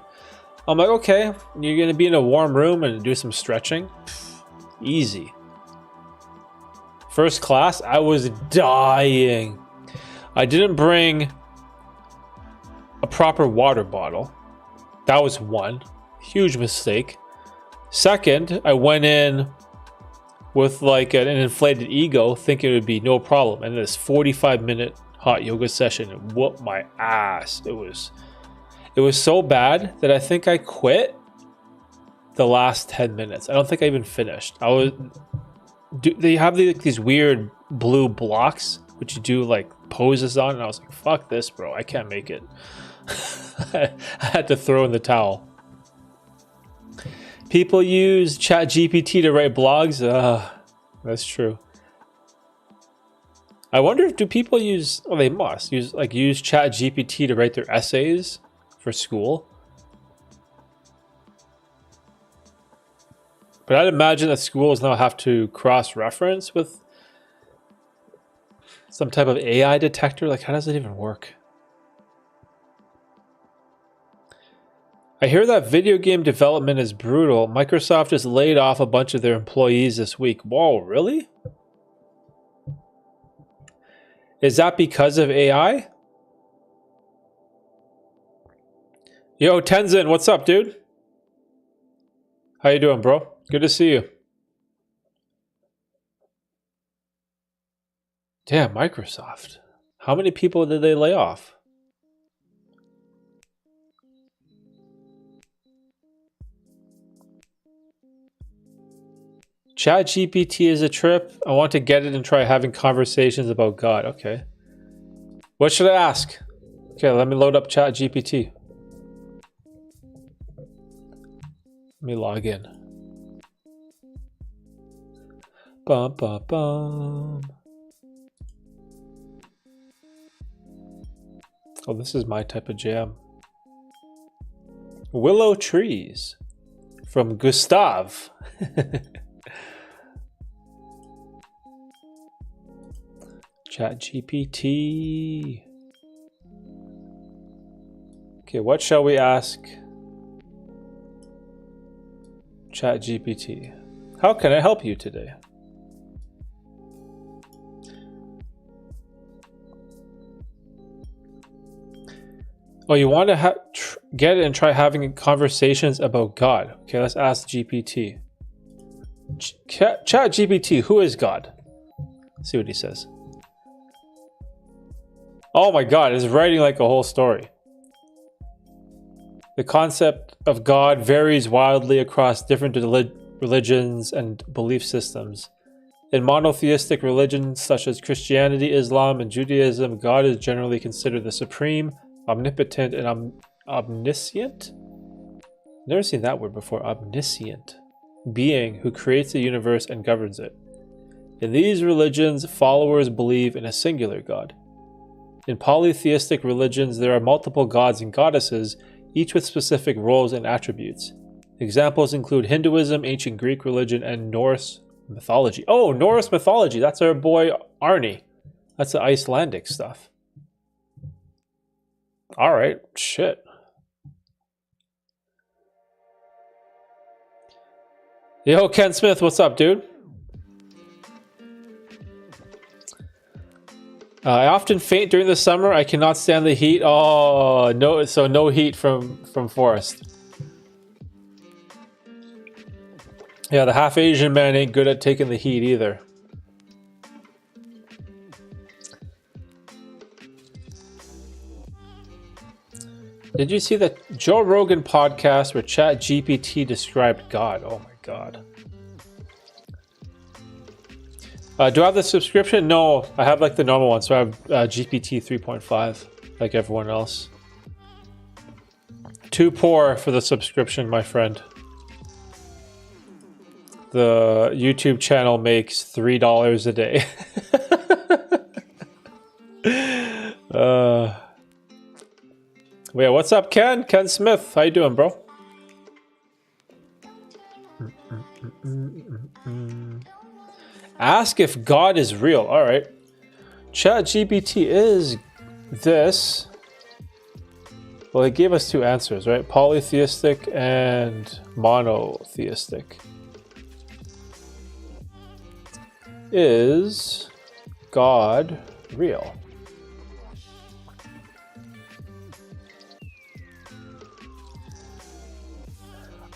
Speaker 1: I'm like, okay, you're gonna be in a warm room and do some stretching. Easy. First class, I was dying. I didn't bring a proper water bottle. That was one. Huge mistake. Second, I went in with like an inflated ego, thinking it would be no problem. And this 45-minute hot yoga session whooped my ass. It was so bad that I think I quit the last 10 minutes. I don't think I even finished. They have these weird blue blocks, which you do like poses on, and I was like, fuck this, bro. I can't make it. I had to throw in the towel. People use ChatGPT to write blogs. That's true. I wonder if do people use? Oh, they must use ChatGPT to write their essays for school. But I'd imagine that schools now have to cross-reference with some type of AI detector. Like, how does it even work? I hear that video game development is brutal. Microsoft just laid off a bunch of their employees this week. Whoa, really? Is that because of AI? Yo, Tenzin, what's up, dude? How you doing, bro? Good to see you. Damn, Microsoft. How many people did they lay off? ChatGPT is a trip. I want to get it and try having conversations about God. Okay. What should I ask? Okay, let me load up ChatGPT. Let me log in. Bum, bum, bum. Oh, this is my type of jam. Willow trees from Gustav. ChatGPT. Okay, what shall we ask ChatGPT? How can I help you today? Oh, you want to get it and try having conversations about God. Okay, let's ask GPT. ChatGPT, who is God? Let's see what he says. Oh my God, it's writing like a whole story. The concept of God varies wildly across different religions and belief systems. In monotheistic religions such as Christianity, Islam, and Judaism, God is generally considered the supreme, omnipotent, and omniscient? Never seen that word before. Omniscient being who creates the universe and governs it. In these religions, followers believe in a singular God. In polytheistic religions, there are multiple gods and goddesses, each with specific roles and attributes. Examples include Hinduism, ancient Greek religion, and Norse mythology. Oh, Norse mythology. That's our boy Arnie. That's the Icelandic stuff. All right, shit. Yo, Ken Smith, what's up, dude? I often faint during the summer. I cannot stand the heat. Oh, no, so no heat from Forrest. Yeah, the half Asian man ain't good at taking the heat either. Did you see the Joe Rogan podcast where ChatGPT described God? Oh my God. Do I have the subscription? No, I have like the normal one. So I have GPT 3.5, like everyone else. Too poor for the subscription, my friend. The YouTube channel makes $3 a day. Wait, what's up, Ken? Ken Smith, how you doing, bro? Ask if God is real. All right. ChatGPT is this. Well, it gave us two answers, right? Polytheistic and monotheistic. Is God real?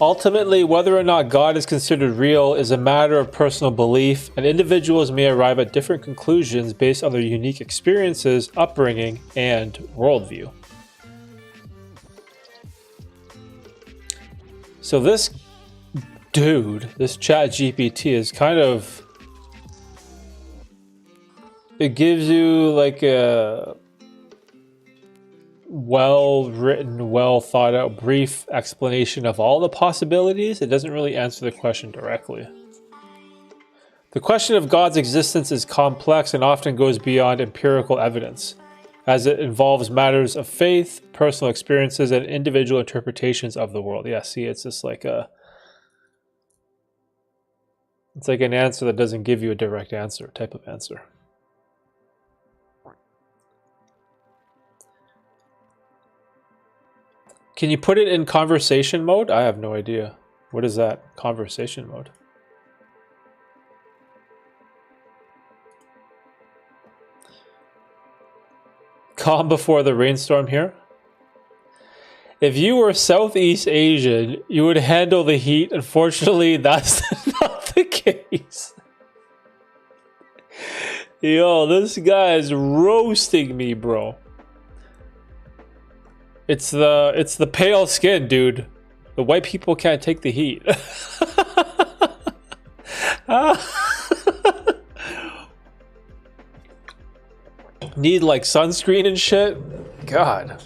Speaker 1: Ultimately, whether or not God is considered real is a matter of personal belief, and individuals may arrive at different conclusions based on their unique experiences, upbringing, and worldview. So this dude, this ChatGPT, is kind of... It gives you like a well-written, well-thought-out, brief explanation of all the possibilities. It doesn't really answer the question directly. The question of God's existence is complex and often goes beyond empirical evidence, as it involves matters of faith, personal experiences, and individual interpretations of the world. Yeah, see, it's just like a... It's like an answer that doesn't give you a direct answer, type of answer. Can you put it in conversation mode? I have no idea. What is that? Conversation mode. Calm before the rainstorm here. If you were Southeast Asian, you would handle the heat. Unfortunately, that's not the case. Yo, this guy is roasting me, bro. It's the pale skin, dude. The white people can't take the heat. Need like sunscreen and shit. God.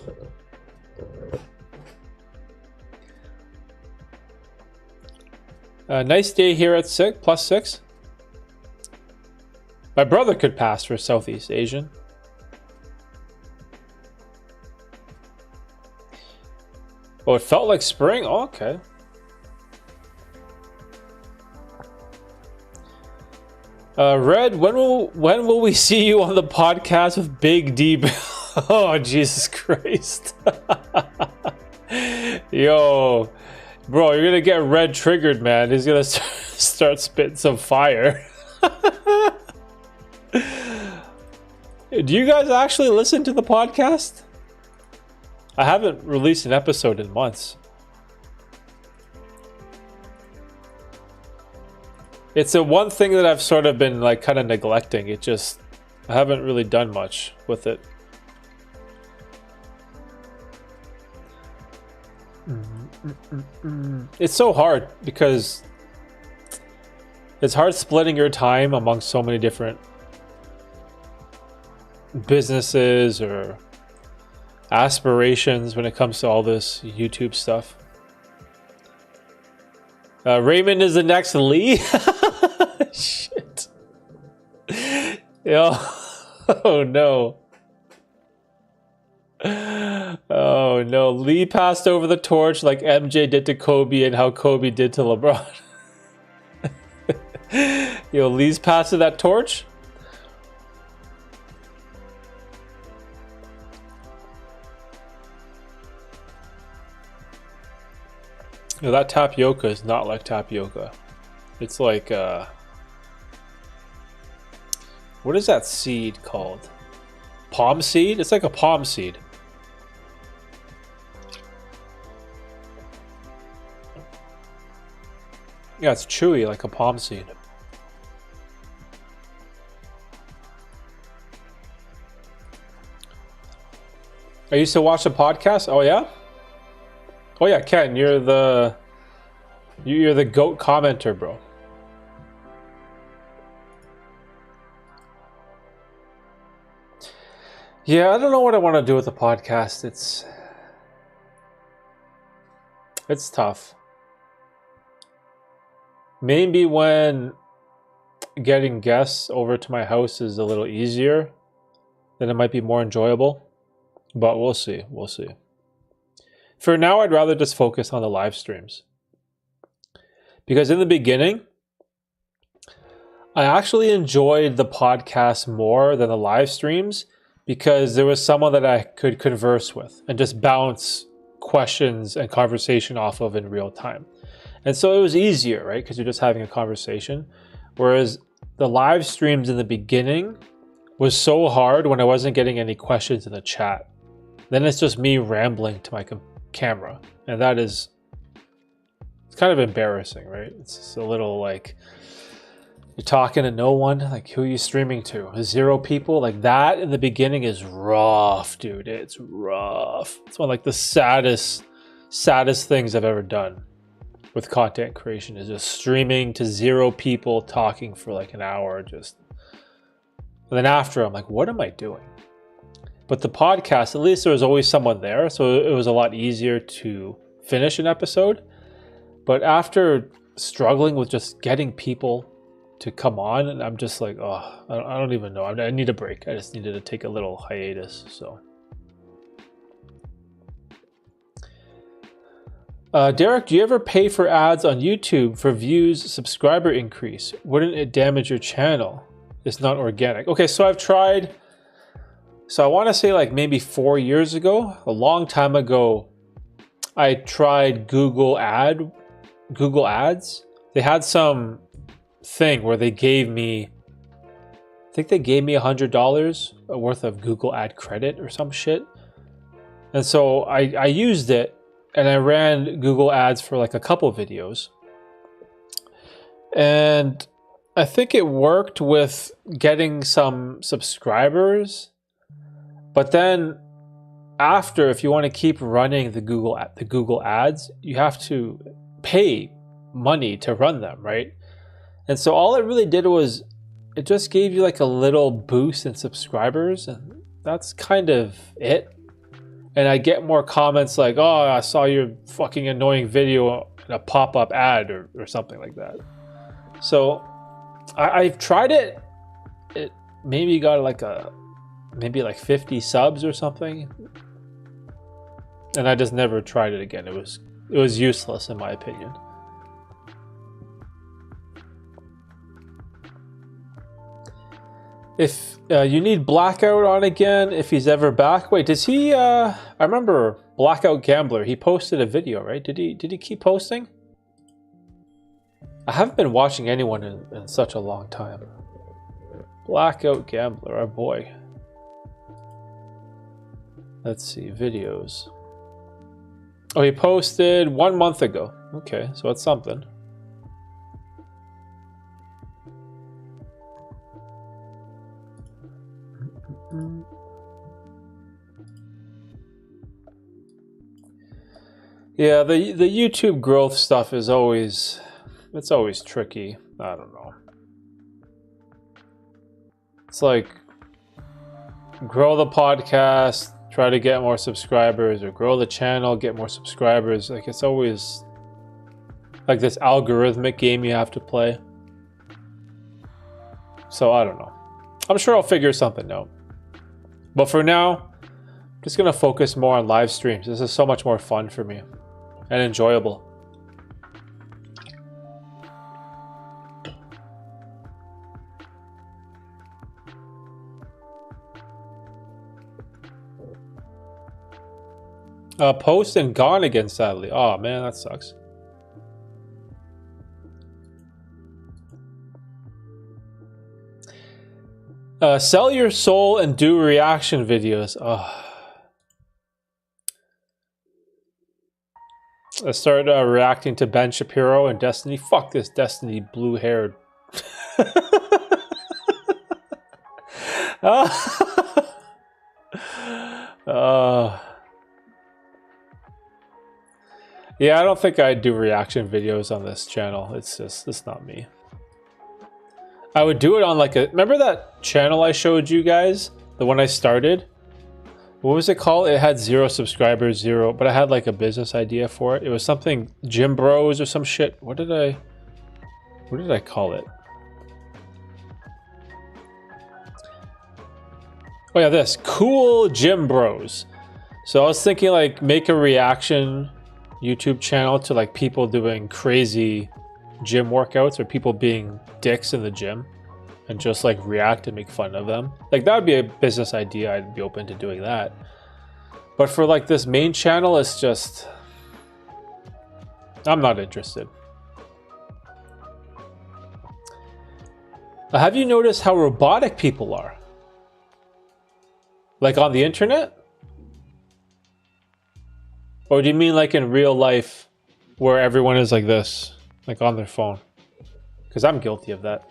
Speaker 1: Nice day here at +6. My brother could pass for Southeast Asian. Oh, it felt like spring? Oh, okay. Red, when will we see you on the podcast with Big D? Oh, Jesus Christ. Yo, bro, you're gonna get Red triggered, man. He's gonna start spitting some fire. Do you guys actually listen to the podcast? I haven't released an episode in months. It's the one thing that I've sort of been like kind of neglecting. I haven't really done much with it. It's so hard because it's hard splitting your time among so many different businesses or aspirations when it comes to all this YouTube stuff. Raymond is the next Lee. Shit. Yo. Oh no. Oh no. Lee passed over the torch like MJ did to Kobe and how Kobe did to LeBron. Yo, Lee's passing that torch? No, that tapioca is not like tapioca. It's like, what is that seed called? Palm seed? It's like a palm seed. Yeah, it's chewy like a palm seed. I used to watch the podcast. Oh yeah? Oh yeah, Ken, you're the GOAT commenter, bro. Yeah, I don't know what I want to do with the podcast. It's tough. Maybe when getting guests over to my house is a little easier, then it might be more enjoyable. But we'll see. We'll see. For now, I'd rather just focus on the live streams. Because in the beginning, I actually enjoyed the podcast more than the live streams because there was someone that I could converse with and just bounce questions and conversation off of in real time. And so it was easier, right? Because you're just having a conversation. Whereas the live streams in the beginning was so hard when I wasn't getting any questions in the chat. Then it's just me rambling to my camera. And that is, it's kind of embarrassing, right? It's just a little like, you're talking to no one. Like, who are you streaming to? 0 people? Like, that in the beginning is rough, dude. It's rough. It's one of like the saddest things I've ever done with content creation, is just streaming to 0 people, talking for like an hour, just. And then after, I'm like, what am I doing? But the podcast, at least there was always someone there, so it was a lot easier to finish an episode. But after struggling with just getting people to come on, and I'm just like, oh, I don't even know. I need a break. I just needed to take a little hiatus. So, Derek, do you ever pay for ads on YouTube for views, subscriber increase? Wouldn't it damage your channel? It's not organic. Okay, so I've tried. So I want to say like maybe 4 years ago, a long time ago, I tried Google Ads. They had some thing where they gave me, I think they gave me $100 worth of Google ad credit or some shit. And so I used it and I ran Google ads for like a couple videos. And I think it worked with getting some subscribers. But then after, if you want to keep running the Google ads, you have to pay money to run them, right? And so all it really did was it just gave you like a little boost in subscribers, and that's kind of it. And I get more comments like, oh, I saw your fucking annoying video in a pop-up ad or something like that. So I've tried it. It maybe got maybe like 50 subs or something. And I just never tried it again. It was useless in my opinion. If you need Blackout on again, if he's ever back. Wait, does he? I remember Blackout Gambler. He posted a video, right? Did he keep posting? I haven't been watching anyone in such a long time. Blackout Gambler, our boy. Let's see, videos. Oh, he posted 1 month ago. Okay, so that's something. Yeah, the YouTube growth stuff is always tricky. I don't know. It's like grow the podcast, try to get more subscribers, or grow the channel, get more subscribers. Like it's always like this algorithmic game you have to play. So I don't know. I'm sure I'll figure something out. But for now, I'm just gonna focus more on live streams. This is so much more fun for me and enjoyable. Post and gone again, sadly. Oh man, that sucks. Sell your soul and do reaction videos. Oh. I started reacting to Ben Shapiro and Destiny. Fuck this Destiny blue-haired. Yeah, I don't think I'd do reaction videos on this channel. It's not me. I would do it on like remember that channel I showed you guys? The one I started? What was it called? It had 0 subscribers, 0, but I had like a business idea for it. It was something Gym Bros or some shit. What did I call it? Oh yeah, this Cool Gym Bros. So I was thinking like make a reaction YouTube channel to like people doing crazy gym workouts or people being dicks in the gym and just like react and make fun of them. Like that would be a business idea. I'd be open to doing that. But for like this main channel, it's just, I'm not interested. Have you noticed how robotic people are? Like on the internet? Or do you mean like in real life where everyone is like this, like on their phone? Because I'm guilty of that.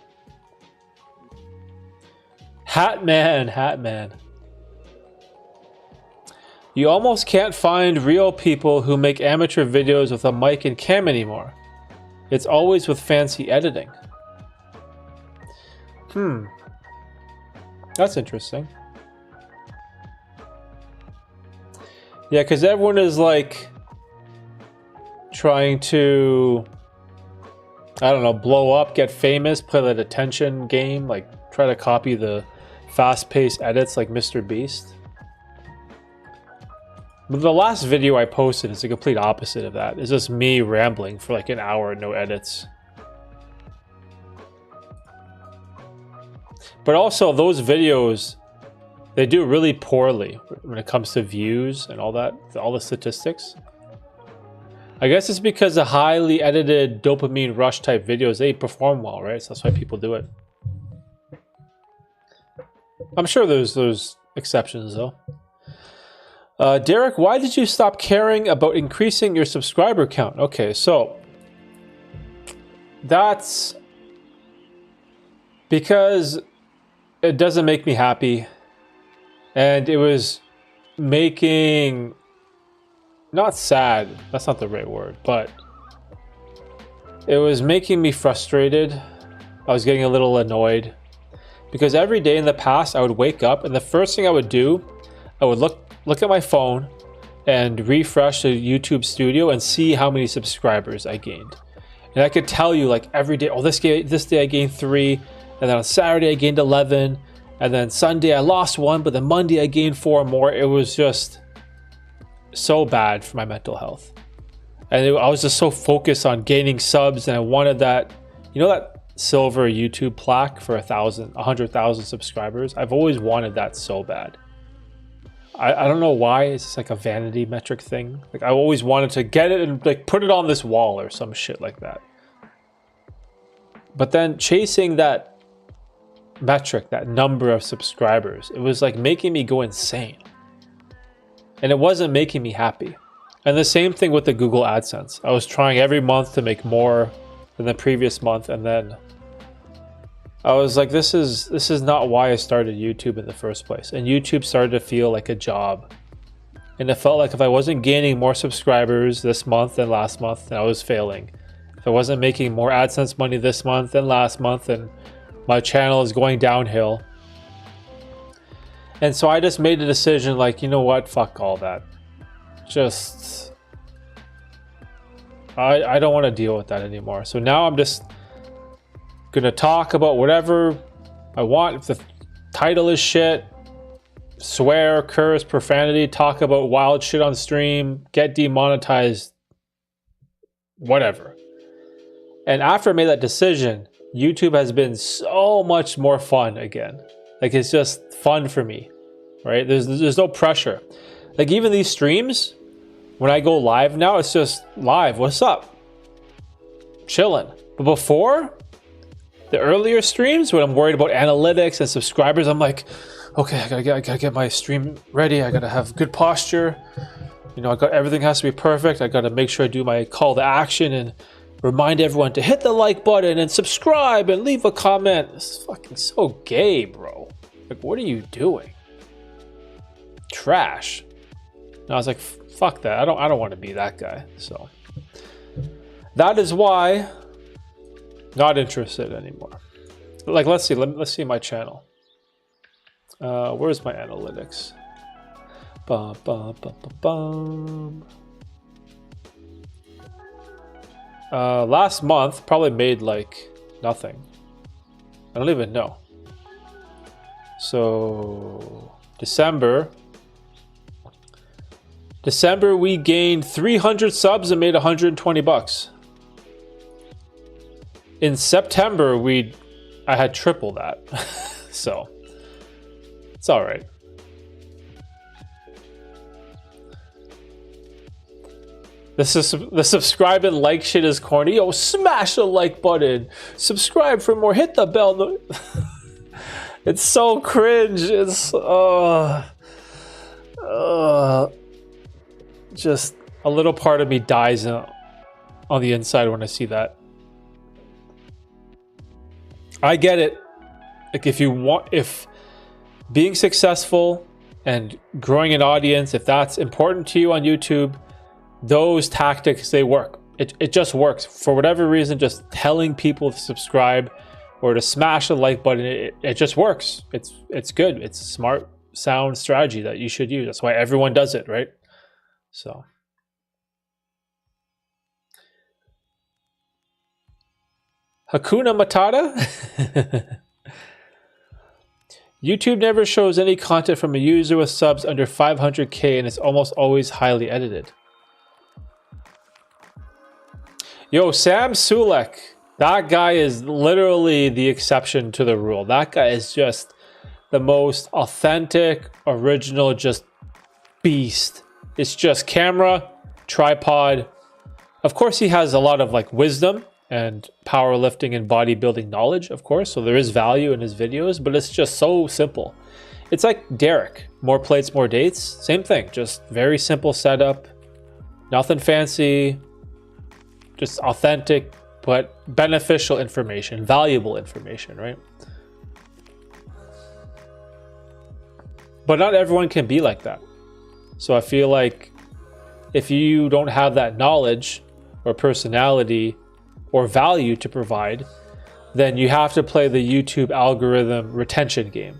Speaker 1: Hat man. You almost can't find real people who make amateur videos with a mic and cam anymore. It's always with fancy editing. That's interesting. Yeah, because everyone is like trying to, I don't know, blow up, get famous, play that attention game, like try to copy the fast-paced edits like Mr. Beast. But the last video I posted is the complete opposite of that. It's just me rambling for like an hour, no edits. But also those videos, they do really poorly when it comes to views and all that, all the statistics. I guess it's because the highly edited dopamine rush type videos, they perform well, right? So that's why people do it. I'm sure there's exceptions though. Derek, why did you stop caring about increasing your subscriber count? Okay, so that's because it doesn't make me happy. And it was making, not sad, that's not the right word, but it was making me frustrated. I was getting a little annoyed because every day in the past I would wake up and the first thing I would do, I would look at my phone and refresh the YouTube studio and see how many subscribers I gained. And I could tell you like every day, oh, this day I gained 3, and then on Saturday I gained 11, and then Sunday I lost 1, but then Monday I gained 4 more. It was just so bad for my mental health. And I was just so focused on gaining subs, and I wanted that, you know, that silver YouTube plaque for 100,000 subscribers. I've always wanted that so bad. I don't know why. It's just like a vanity metric thing. Like I always wanted to get it and like put it on this wall or some shit like that. But then chasing that metric, that number of subscribers, it was like making me go insane. And it wasn't making me happy. And the same thing with the Google AdSense. I was trying every month to make more than the previous month, and then I was like, this is not why I started YouTube in the first place. And YouTube started to feel like a job. And it felt like if I wasn't gaining more subscribers this month than last month, then I was failing. If I wasn't making more AdSense money this month than last month, then my channel is going downhill. And so I just made a decision like, you know what, fuck all that. Just, I don't want to deal with that anymore. So now I'm just gonna talk about whatever I want. If the title is shit, swear, curse, profanity, talk about wild shit on stream, get demonetized, whatever. And after I made that decision, YouTube has been so much more fun again. Like it's just fun for me, right? There's no pressure. Like even these streams, when I go live now, it's just live. What's up? Chilling. But before, the earlier streams, when I'm worried about analytics and subscribers, I'm like, okay, I gotta get my stream ready. I gotta have good posture. You know, everything has to be perfect. I gotta make sure I do my call to action and remind everyone to hit the like button and subscribe and leave a comment. It's fucking so gay, bro. Like, what are you doing? Trash. And I was like, fuck that. I don't want to be that guy. So that is why. Not interested anymore. Like, let's see my channel. Where's my analytics? Bum, bum, bum, bum, bum. Last month probably made like nothing. I don't even know. So December we gained 300 subs and made $120. In September I had triple that. So it's all right. The subscribe and like shit is corny. Yo, smash the like button. Subscribe for more. Hit the bell. It's so cringe. It's just a little part of me dies on the inside when I see that. I get it. Like if being successful and growing an audience, if that's important to you on YouTube, those tactics, they work. It just works. For whatever reason, just telling people to subscribe or to smash the like button, it just works. It's good. It's a smart, sound strategy that you should use. That's why everyone does it, right? So Hakuna Matata? YouTube never shows any content from a user with subs under 500k and it's almost always highly edited. Yo, Sam Sulek, that guy is literally the exception to the rule. That guy is just the most authentic, original, just beast. It's just camera, tripod. Of course, he has a lot of like wisdom and powerlifting and bodybuilding knowledge, of course. So there is value in his videos, but it's just so simple. It's like Derek, more plates, more dates. Same thing, just very simple setup. Nothing fancy. Just authentic, but beneficial information, valuable information, right? But not everyone can be like that. So I feel like if you don't have that knowledge or personality or value to provide, then you have to play the YouTube algorithm retention game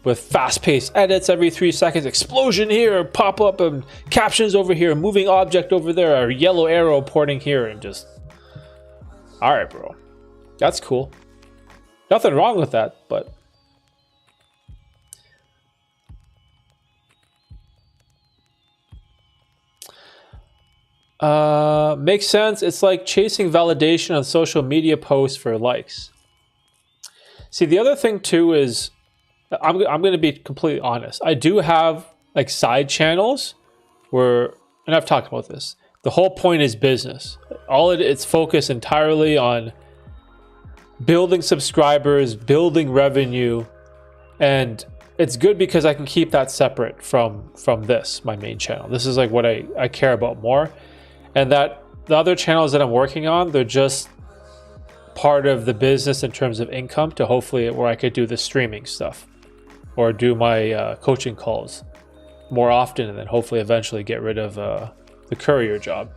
Speaker 1: with fast-paced edits every 3 seconds, explosion here, pop up and captions over here, moving object over there, a yellow arrow pointing here, and just, all right, bro, that's cool. Nothing wrong with that, but makes sense. It's like chasing validation on social media posts for likes. See, the other thing too is, I'm going to be completely honest. I do have like side channels where, and I've talked about this, the whole point is business. It's focused entirely on building subscribers, building revenue, and it's good because I can keep that separate from this, my main channel. This is like what I care about more. And that the other channels that I'm working on, they're just part of the business in terms of income to hopefully where I could do the streaming stuff or do my coaching calls more often, and then hopefully eventually get rid of the courier job.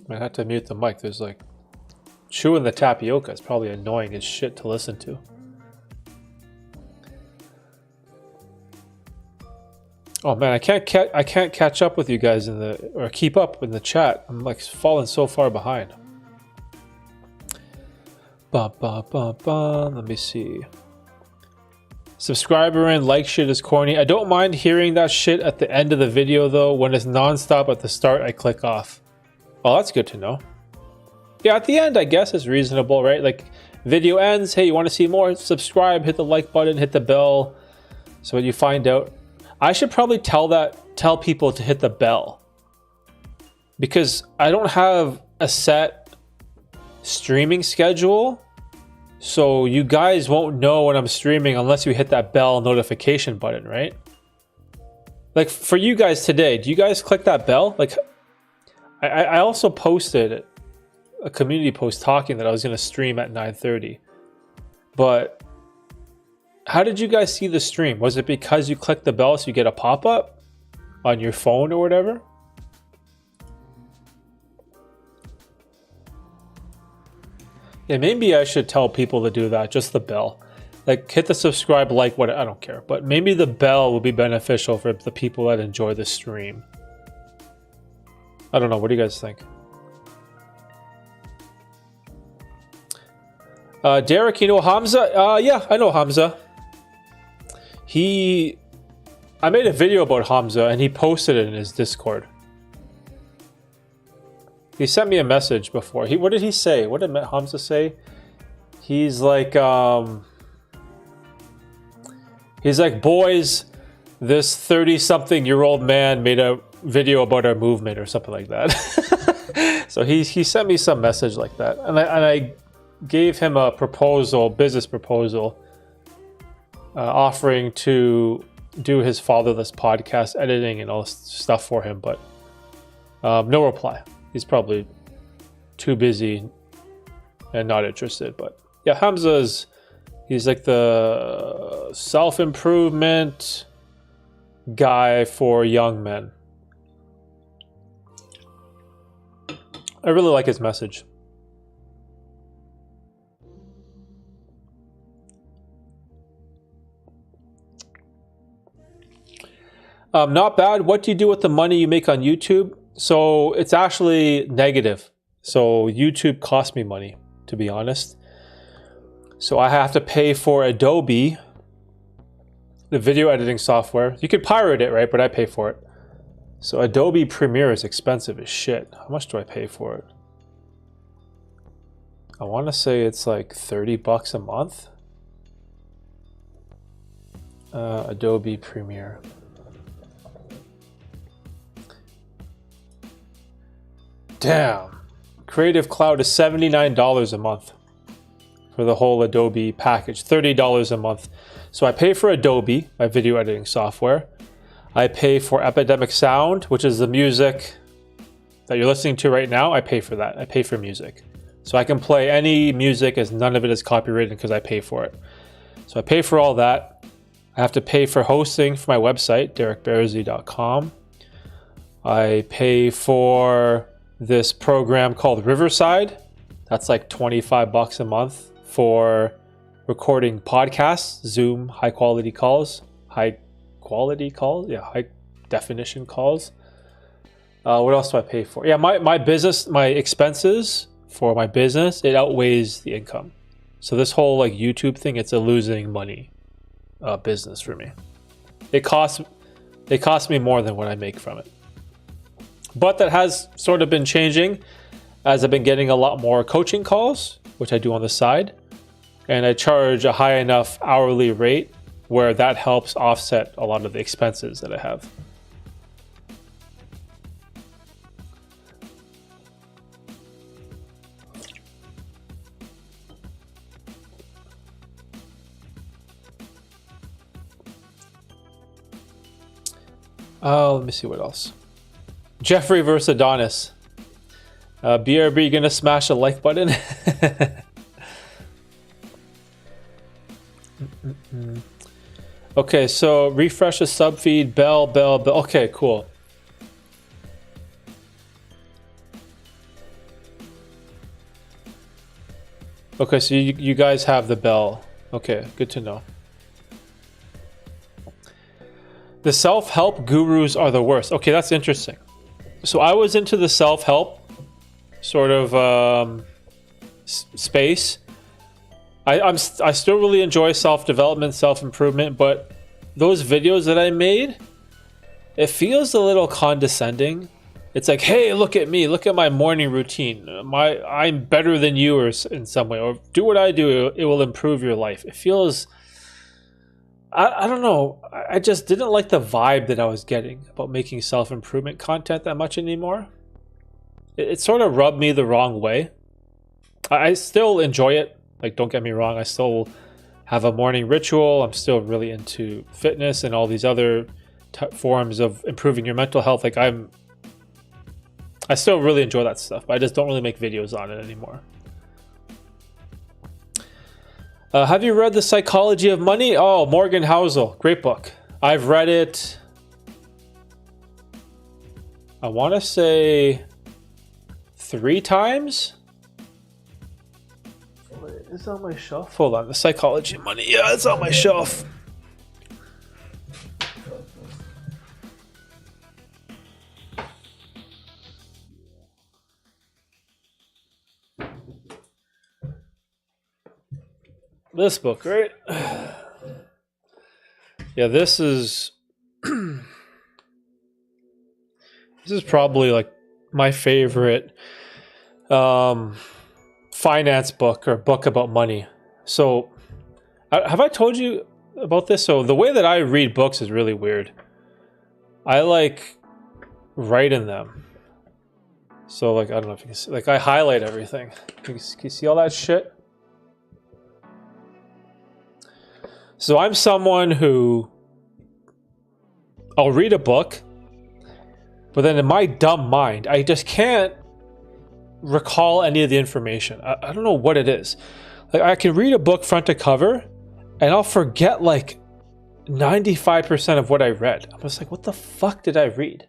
Speaker 1: I had to mute the mic. There's like chewing the tapioca. It's probably annoying as shit to listen to. Oh man, I can't catch up with you guys or keep up in the chat. I'm like falling so far behind. Let me see. Subscriber and like shit is corny. I don't mind hearing that shit at the end of the video though. When it's nonstop at the start, I click off. Well, that's good to know. Yeah, at the end, I guess it's reasonable, right? Like video ends. Hey, you want to see more? Subscribe, hit the like button, hit the bell. So when you find out, I should probably tell people to hit the bell, because I don't have a set streaming schedule. So you guys won't know when I'm streaming unless you hit that bell notification button, right? Like for you guys today, do you guys click that bell? Like I also posted a community post talking that I was going to stream at 9:30, but how did you guys see the stream? Was it because you clicked the bell so you get a pop-up? on your phone or whatever. Yeah, maybe I should tell people to do that, just the bell. Like, hit the subscribe, like, what, I don't care. But maybe the bell will be beneficial for the people that enjoy the stream. I don't know, what do you guys think? Derek, you know Hamza? Yeah, I know Hamza. I made a video about Hamza and he posted it in his Discord. He sent me a message before. What did he say? What did Hamza say? He's like, boys, this 30-something-year-old man made a video about our movement or something like that. So he sent me some message like that. And I gave him a proposal, business proposal, offering to do his fatherless podcast editing and all this stuff for him, but no reply. He's probably too busy and not interested. But yeah, he's like the self-improvement guy for young men. I really like his message. Not bad. What do you do with the money you make on YouTube? So it's actually negative. So YouTube costs me money, to be honest. So I have to pay for Adobe, the video editing software. You could pirate it, right? But I pay for it. So Adobe Premiere is expensive as shit. How much do I pay for it? I want to say it's like $30 a month. Adobe Premiere. Damn. Creative Cloud is $79 a month for the whole Adobe package, $30 a month. So I pay for Adobe, my video editing software. I pay for Epidemic Sound, which is the music that you're listening to right now. I pay for that. I pay for music. So I can play any music as none of it is copyrighted because I pay for it. So I pay for all that. I have to pay for hosting for my website, derekbearsy.com. I pay for this program called Riverside. That's like $25 a month for recording podcasts, Zoom, high definition calls. What else do I pay for? Yeah, my business, my expenses for my business, it outweighs the income. So this whole like YouTube thing, it's a losing money business for me. It costs me more than what I make from it. But that has sort of been changing as I've been getting a lot more coaching calls, which I do on the side. And I charge a high enough hourly rate where that helps offset a lot of the expenses that I have. Let me see what else. Jeffrey versus Adonis. BRB, gonna smash a like button? Okay, so refresh the sub feed, bell. Okay, cool. Okay, so you guys have the bell. Okay, good to know. The self-help gurus are the worst. Okay, that's interesting. So I was into the self-help sort of space. I still really enjoy self-development, self-improvement, but those videos that I made, it feels a little condescending. It's like, hey, look at me, look at my morning routine. I'm better than you or in some way, or do what I do, it will improve your life. It feels, I don't know, I just didn't like the vibe that I was getting about making self-improvement content that much anymore. It sort of rubbed me the wrong way. I still enjoy it. Like, don't get me wrong, I still have a morning ritual. I'm still really into fitness and all these other forms of improving your mental health. Like, I still really enjoy that stuff, but I just don't really make videos on it anymore. Have you read The Psychology of Money? Oh, Morgan Housel, great book. I've read it. I want to say 3 times. Wait, is it on my shelf? Hold on, the Psychology of Money. Yeah, it's on my shelf. This book, right? Yeah, this is this is probably like my favorite finance book or book about money. So have I told you about this? So the way that I read books is really weird. I like write in them. So like, I don't know if you can see, like I highlight everything. Can you see all that shit? So I'm someone who I'll read a book, but then in my dumb mind, I just can't recall any of the information. I don't know what it is. Like I can read a book front to cover and I'll forget like 95% of what I read. I'm just like, what the fuck did I read?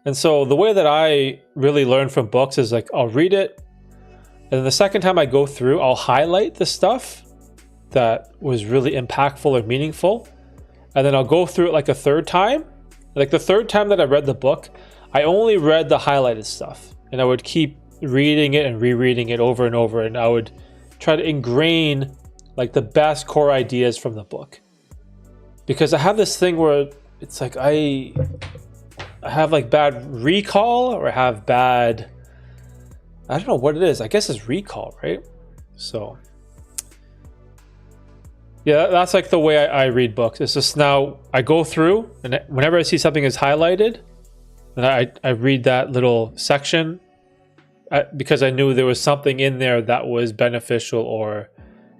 Speaker 1: And so the way that I really learn from books is like, I'll read it, and then the second time I go through, I'll highlight the stuff that was really impactful or meaningful, and then I'll go through it like a third time. Like the third time that I read the book, I only read the highlighted stuff, and I would keep reading it and rereading it over and over, and I would try to ingrain like the best core ideas from the book. Because I have this thing where it's like I have like bad recall, or I have bad, I don't know what it is. I guess it's recall, right? So yeah, that's like the way I read books. It's just now I go through, and whenever I see something is highlighted, then I read that little section because I knew there was something in there that was beneficial or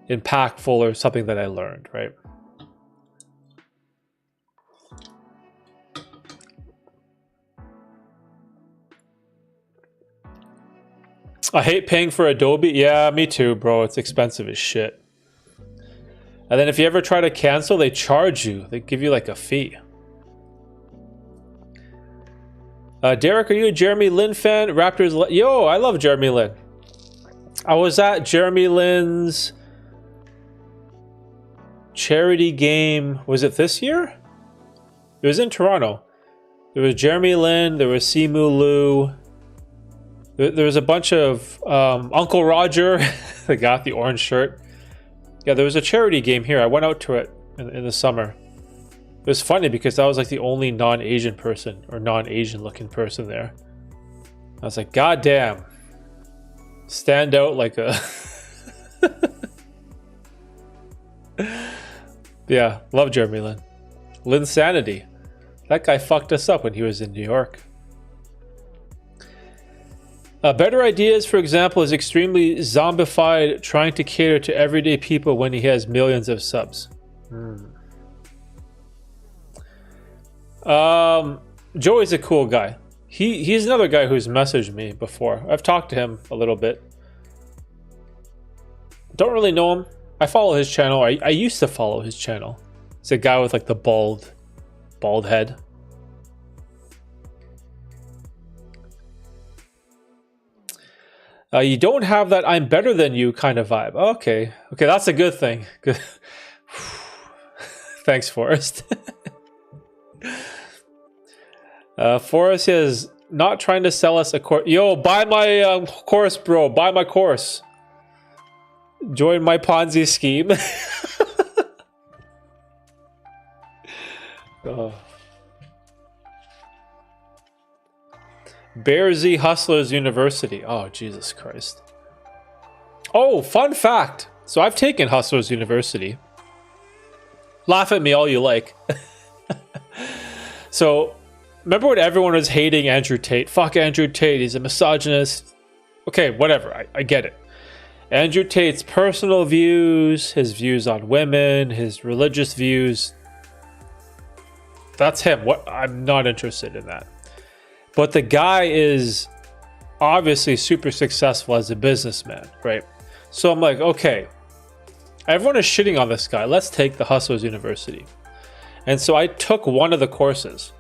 Speaker 1: impactful or something that I learned, right? I hate paying for Adobe. Yeah, me too, bro. It's expensive as shit. And then if you ever try to cancel, they charge you. They give you like a fee. Derek, are you a Jeremy Lin fan? Raptors. Yo, I love Jeremy Lin. I was at Jeremy Lin's charity game. Was it this year? It was in Toronto. There was Jeremy Lin. There was Simu Liu. There was a bunch of Uncle Roger, the guy with the orange shirt. Yeah, there was a charity game here. I went out to it in the summer. It was funny because I was like the only non-Asian person or non-Asian looking person there. I was like, God damn. Stand out like a... Yeah, love Jeremy Lin. Linsanity. That guy fucked us up when he was in New York. Better Ideas, for example, is extremely zombified, trying to cater to everyday people when he has millions of subs. Joey's a cool guy. He's another guy who's messaged me before. I've talked to him a little bit. Don't really know him. I follow his channel. I used to follow his channel. It's a guy with like the bald head. You don't have that I'm better than you kind of vibe. Okay, that's a good thing. Good. Thanks, Forrest. Forrest is not trying to sell us a course. Yo, buy my course, bro. Buy my course. Join my Ponzi scheme. Oh. Bear Z Hustlers University. Oh, Jesus Christ. Oh, fun fact. So I've taken Hustlers University. Laugh at me all you like. So, remember when everyone was hating Andrew Tate? Fuck Andrew Tate, he's a misogynist. Okay, whatever, I get it. Andrew Tate's personal views, his views on women, his religious views. That's him. I'm not interested in that. But the guy is obviously super successful as a businessman, right? So I'm like, okay, everyone is shitting on this guy. Let's take the Hustlers University. And so I took one of the courses.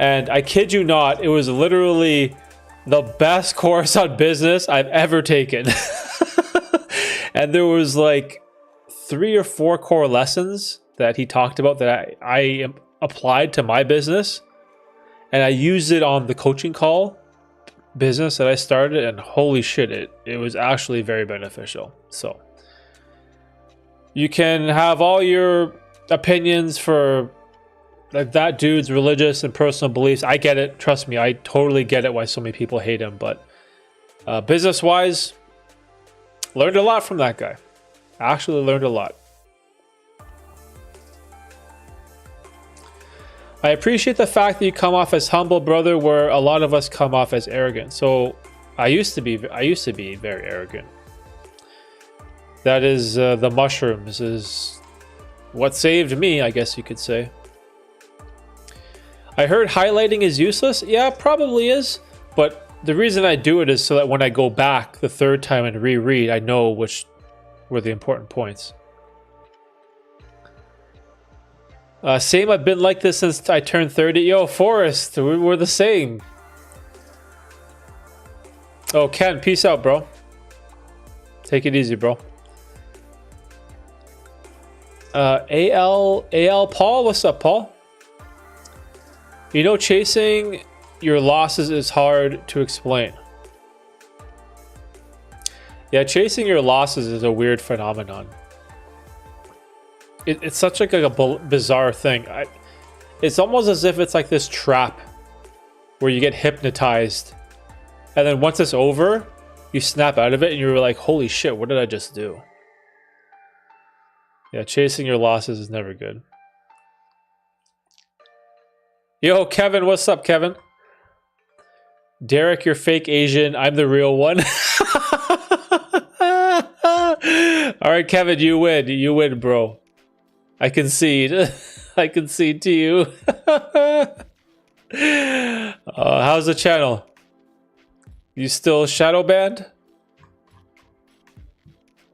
Speaker 1: And I kid you not, it was literally the best course on business I've ever taken. And there was like 3 or 4 core lessons that he talked about that I applied to my business. And I used it on the coaching call business that I started, and holy shit, it was actually very beneficial. So you can have all your opinions for like that dude's religious and personal beliefs. I get it. Trust me, I totally get it why so many people hate him. But business-wise, learned a lot from that guy. Actually learned a lot. I appreciate the fact that you come off as humble, brother, where a lot of us come off as arrogant. So I used to be very arrogant. That is the mushrooms is what saved me, I guess you could say. I heard highlighting is useless. Yeah, probably is. But the reason I do it is so that when I go back the 3rd time and reread, I know which were the important points. Same, I've been like this since I turned 30. Yo, Forrest, we're the same. Oh, Ken, peace out, bro. Take it easy, bro. AL Paul, what's up, Paul? You know, chasing your losses is hard to explain. Yeah, chasing your losses is a weird phenomenon. It's such like a bizarre thing. It's almost as if it's like this trap where you get hypnotized, and then once it's over, you snap out of it, and you're like, "Holy shit! What did I just do?" Yeah, chasing your losses is never good. Yo, Kevin, what's up, Kevin? Derek, you're fake Asian. I'm the real one. All right, Kevin, you win. You win, bro. I concede. I concede to you. How's the channel? You still shadow banned?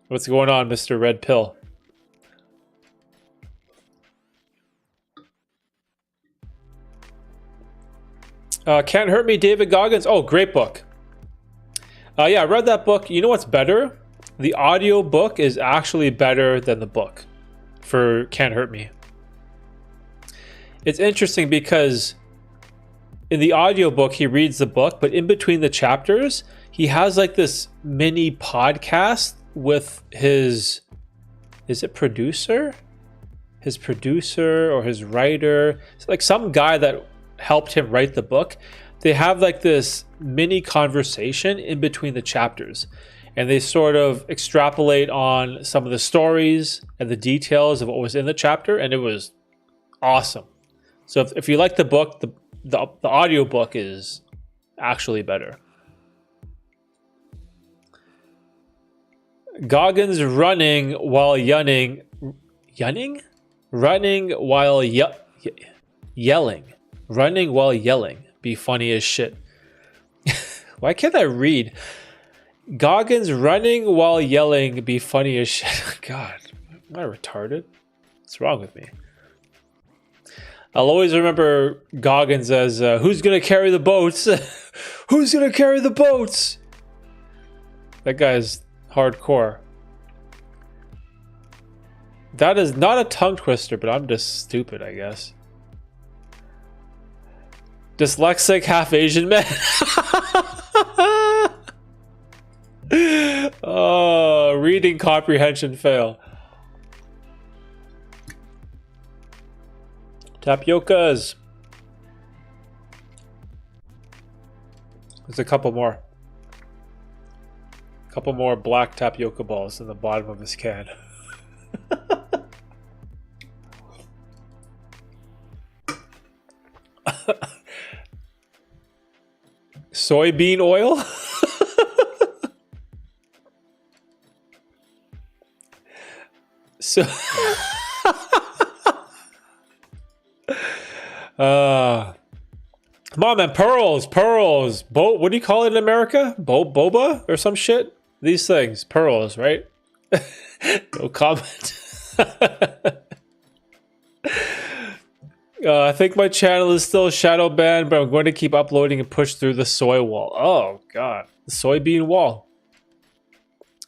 Speaker 1: What's going on, Mr. Red Pill? Can't Hurt Me, David Goggins. Oh, great book. Yeah, I read that book. You know what's better? The audio book is actually better than the book for Can't Hurt Me. It's interesting because in the audiobook, he reads the book, but in between the chapters, he has like this mini podcast with his, is it producer? His producer or his writer. It's like some guy that helped him write the book. They have like this mini conversation in between the chapters, and they sort of extrapolate on some of the stories and the details of what was in the chapter, and it was awesome. So if you like the book, the audio book is actually better. Goggins running while yelling. Running while yelling. Running while yelling. Be funny as shit. Why can't I read? Goggins running while yelling. Be funny as shit. God, am I retarded? What's wrong with me? I'll always remember Goggins as who's gonna carry the boats? Who's gonna carry the boats? That guy's hardcore. That is not a tongue twister, but I'm just stupid, I guess. Dyslexic, half Asian man. Oh, reading comprehension fail. Tapiokas. There's a couple more. A couple more black tapioca balls in the bottom of this can. Soybean oil? So come on, man. Pearls. What do you call it in America? Boba or some shit? These things. Pearls, right? No comment. I think my channel is still shadow banned, but I'm going to keep uploading and push through the soy wall. Oh, God. The soybean wall.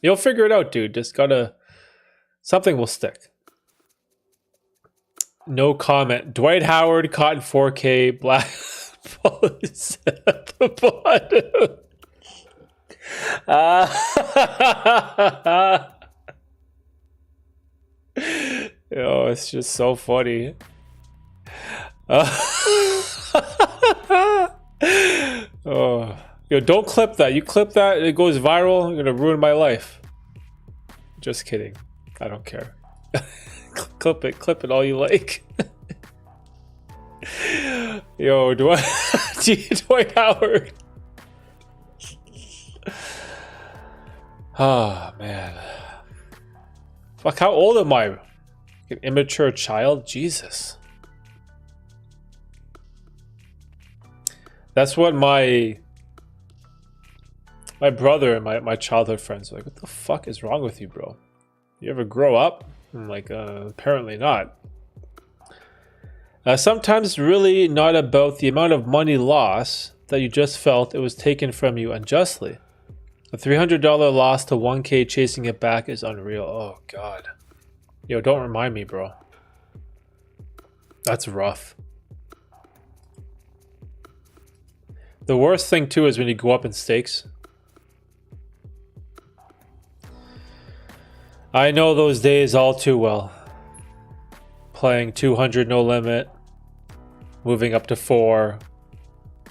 Speaker 1: You'll figure it out, dude. Just gotta... Something will stick. No comment. Dwight Howard caught in 4K. Black police at the bottom. Yo, it's just so funny. Oh, yo, don't clip that. You clip that, it goes viral. You're gonna ruin my life. Just kidding. I don't care. Clip it all you like. Yo, Dwight Howard. Oh man. Fuck, how old am I? An immature child? Jesus. That's what my brother and my childhood friends were like, what the fuck is wrong with you, bro? You ever grow up? I'm like, apparently not. Sometimes it's really not about the amount of money lost that you just felt it was taken from you unjustly. A $300 loss to 1K chasing it back is unreal. Oh, God. Yo, don't remind me, bro. That's rough. The worst thing, too, is when you go up in stakes. I know those days all too well. Playing 200 no limit, moving up to 4,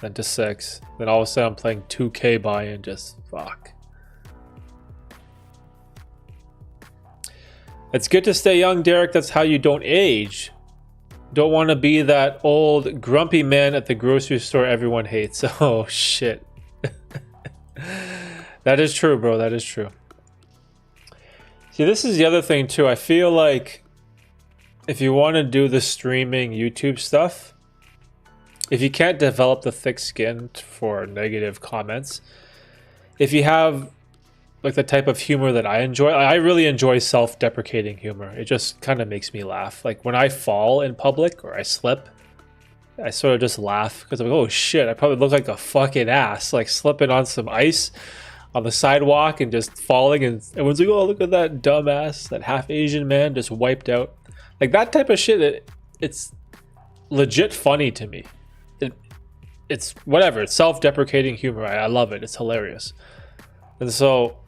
Speaker 1: then to 6. Then all of a sudden I'm playing 2K buy-in, just fuck. It's good to stay young, Derek. That's how you don't age. Don't want to be that old grumpy man at the grocery store everyone hates. Oh, shit. That is true, bro. That is true. See, this is the other thing, too. I feel like if you want to do the streaming YouTube stuff, if you can't develop the thick skin for negative comments, if you have like the type of humor that I enjoy, I really enjoy self-deprecating humor. It just kind of makes me laugh. Like when I fall in public or I slip, I sort of just laugh because I'm like, oh shit, I probably look like a fucking ass, like slipping on some ice on the sidewalk and just falling, and everyone's like, oh, look at that dumbass, that half Asian man just wiped out. Like that type of shit, it's legit funny to me. It's whatever, it's self-deprecating humor. I love it. It's hilarious. And so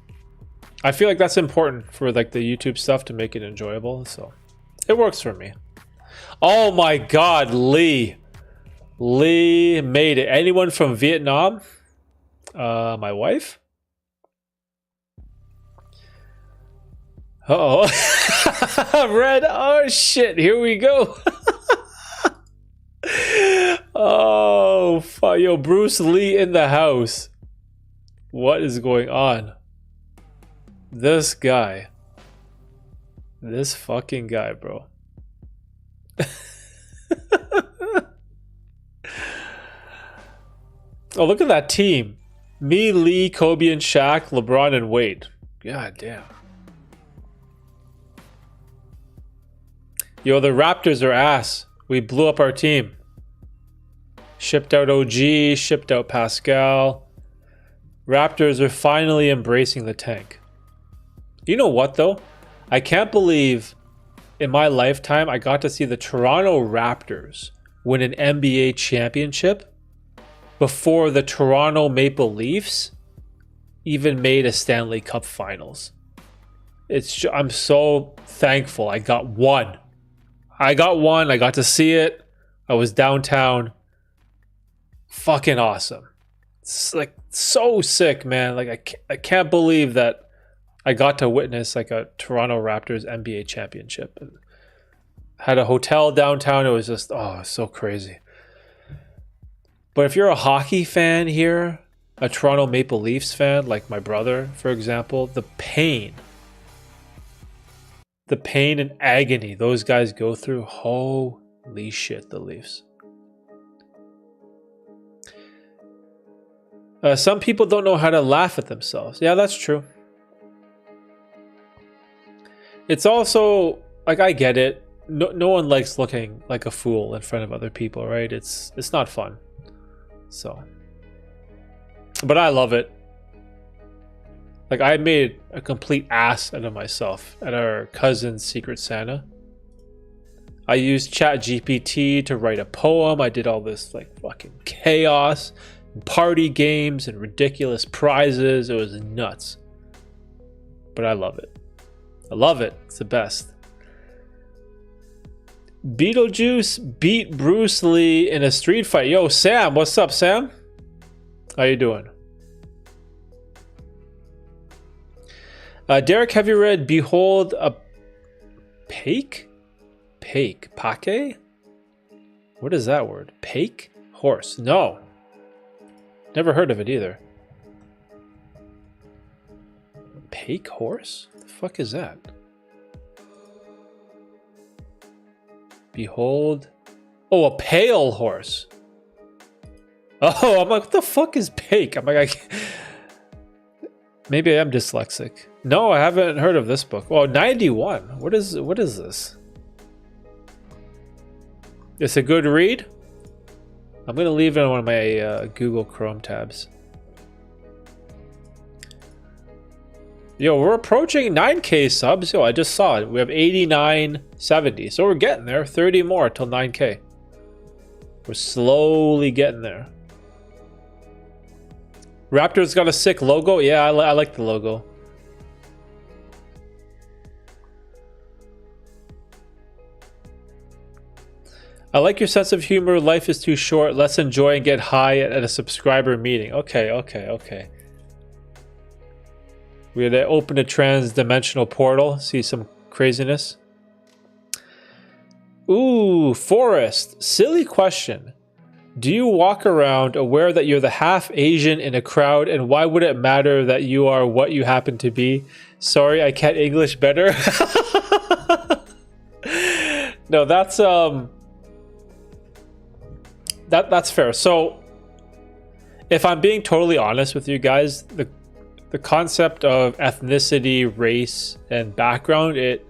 Speaker 1: I feel like that's important for like the YouTube stuff to make it enjoyable. So it works for me. Oh my God, Lee made it. Anyone from Vietnam? My wife? Uh-oh. Red. Oh shit, here we go. Oh fuck. Yo, Bruce Lee in the house. What is going on? This guy. This fucking guy, bro. Oh, look at that team. Me, Lee, Kobe, and Shaq, LeBron, and Wade. God damn. Yo, the Raptors are ass. We blew up our team. Shipped out OG, shipped out Pascal. Raptors are finally embracing the tank. You know what, though? I can't believe in my lifetime I got to see the Toronto Raptors win an NBA championship before the Toronto Maple Leafs even made a Stanley Cup Finals. I'm so thankful I got one. I got to see it. I was downtown. Fucking awesome. It's like so sick, man. Like I can't believe that I got to witness like a Toronto Raptors NBA championship. And had a hotel downtown. It was just so crazy. But if you're a hockey fan here, a Toronto Maple Leafs fan, like my brother, for example, the pain and agony those guys go through, holy shit, the Leafs. Some people don't know how to laugh at themselves. Yeah, that's true. It's also, like, I get it. no one likes looking like a fool in front of other people, right? It's not fun. So, but I love it. Like, I made a complete ass out of myself at our cousin's Secret Santa. I used ChatGPT to write a poem. I did all this like fucking chaos, and party games, and ridiculous prizes. It was nuts. But I love it. I love it. It's the best. Beetlejuice beat Bruce Lee in a street fight. Yo, Sam, what's up, Sam? How you doing? Derek, have you read Behold a Pake? Pake? What is that word? Pake? Horse? No. Never heard of it either. Pake horse? The fuck is that? Behold. Oh, a pale horse. Oh, I'm like, what the fuck is Pake? I'm like, maybe I am dyslexic. No, I haven't heard of this book. Oh, 91. What is this? It's a good read. I'm gonna leave it on one of my Google Chrome tabs. Yo, we're approaching 9K subs. Yo, I just saw it. We have 8970. So we're getting there. 30 more till 9K. We're slowly getting there. Raptor's got a sick logo. Yeah, I like the logo. I like your sense of humor. Life is too short. Let's enjoy and get high at a subscriber meeting. Okay. We're gonna open a trans-dimensional portal. See some craziness. Ooh, Forrest. Silly question. Do you walk around aware that you're the half Asian in a crowd, and why would it matter that you are what you happen to be? Sorry, I can't English better. No, that's that's fair. So, if I'm being totally honest with you guys, the concept of ethnicity, race, and background, it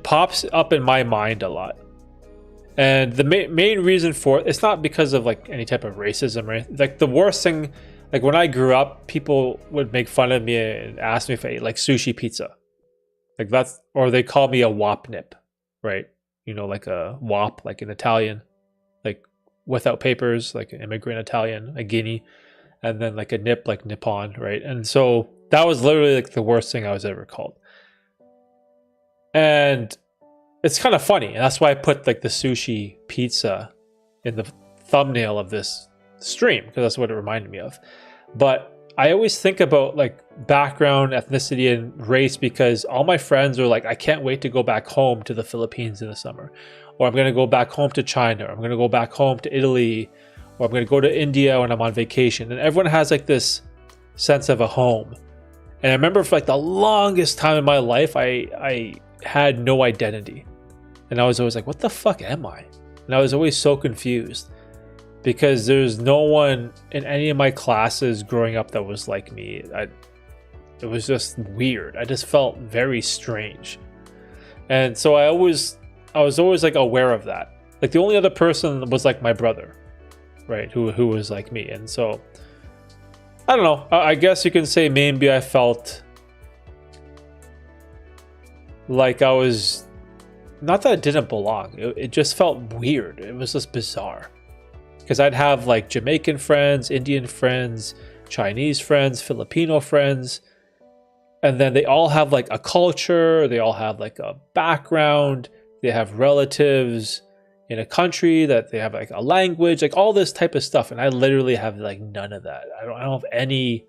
Speaker 1: pops up in my mind a lot. And the main reason for it, it's not because of like any type of racism or anything. Like the worst thing, like when I grew up, people would make fun of me and ask me if I ate like sushi pizza. Like that's, or they call me a wapnip, right? You know, like a wop, like an Italian, like without papers, like an immigrant Italian, a guinea, and then like a nip, like Nippon, right? And so that was literally like the worst thing I was ever called. And it's kind of funny, and that's why I put like the sushi pizza in the thumbnail of this stream, because that's what it reminded me of. But I always think about like background, ethnicity, and race, because all my friends are like, I can't wait to go back home to the Philippines in the summer, or I'm going to go back home to China, or I'm going to go back home to Italy, or I'm going to go to India when I'm on vacation. And everyone has like this sense of a home. And I remember for like the longest time in my life, I had no identity. And I was always like, what the fuck am I? And I was always so confused because there's no one in any of my classes growing up that was like me. It was just weird. I just felt very strange. And so I was always like aware of that. Like the only other person was like my brother, right? Who was like me. And so I don't know. I guess you can say maybe I felt like I was, not that it didn't belong. It just felt weird. It was just bizarre. Because I'd have like Jamaican friends, Indian friends, Chinese friends, Filipino friends. And then they all have like a culture. They all have like a background. They have relatives in a country, that they have like a language, like all this type of stuff. And I literally have like none of that. I don't have any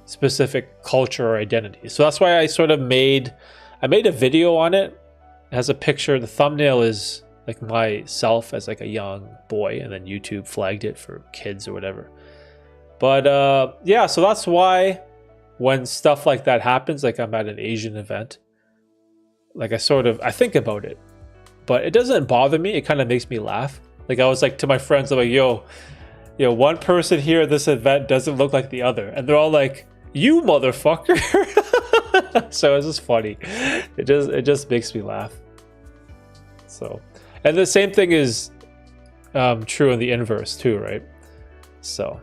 Speaker 1: specific culture or identity. So that's why I made a video on it. It has a picture. The thumbnail is like myself as like a young boy, and then YouTube flagged it for kids or whatever. But yeah, so that's why when stuff like that happens, like I'm at an Asian event, like I think about it, but it doesn't bother me. It kind of makes me laugh. Like I was like to my friends, I'm like, yo, one person here at this event doesn't look like the other. And they're all like, you motherfucker. So it's just funny. It just makes me laugh. So, and the same thing is true in the inverse too, right? So.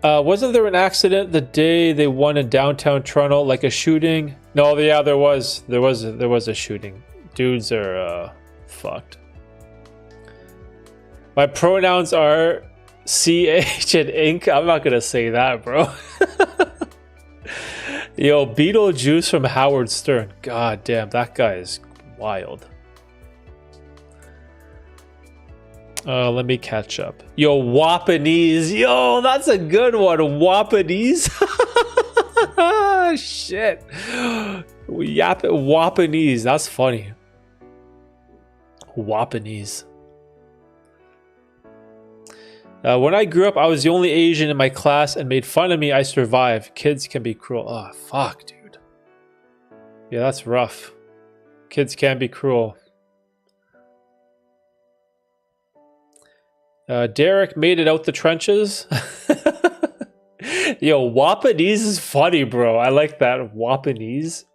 Speaker 1: Wasn't there an accident the day they won in downtown Toronto, like a shooting? No, yeah, there was a shooting. Dudes are fucked. My pronouns are CH and ink. I'm not gonna say that, bro. Yo, Beetlejuice from Howard Stern. God damn, that guy is wild. Let me catch up. Yo, Wapanese. Yo, that's a good one. Wapanese. Shit. Wapanese. That's funny. Wapanese. When I grew up, I was the only Asian in my class and made fun of me. I survived. Kids can be cruel. Oh, fuck, dude. Yeah, that's rough. Kids can be cruel. Derek made it out the trenches. Yo, Wapanese is funny, bro. I like that. Wapanese.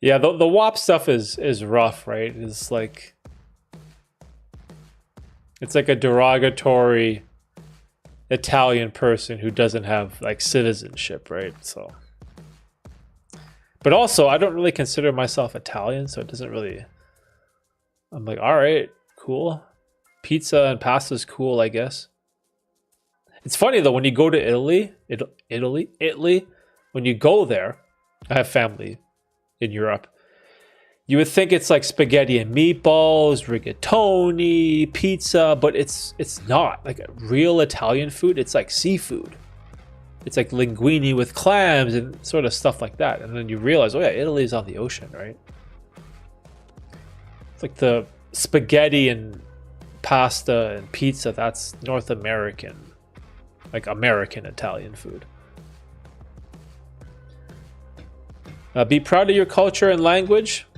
Speaker 1: Yeah, the WAP stuff is rough, right? It's like a derogatory Italian person who doesn't have like citizenship, right? So. But also, I don't really consider myself Italian, so it doesn't really... I'm like, all right, cool. Pizza and pasta is cool, I guess. It's funny, though, when you go to Italy, when you go there, I have family in Europe, you would think it's like spaghetti and meatballs, rigatoni, pizza, but it's not. Like real Italian food, it's like seafood. It's like linguine with clams and sort of stuff like that. And then you realize, oh yeah, Italy's on the ocean, right? It's like the spaghetti and pasta and pizza, that's North American, like American Italian food. Be proud of your culture and language.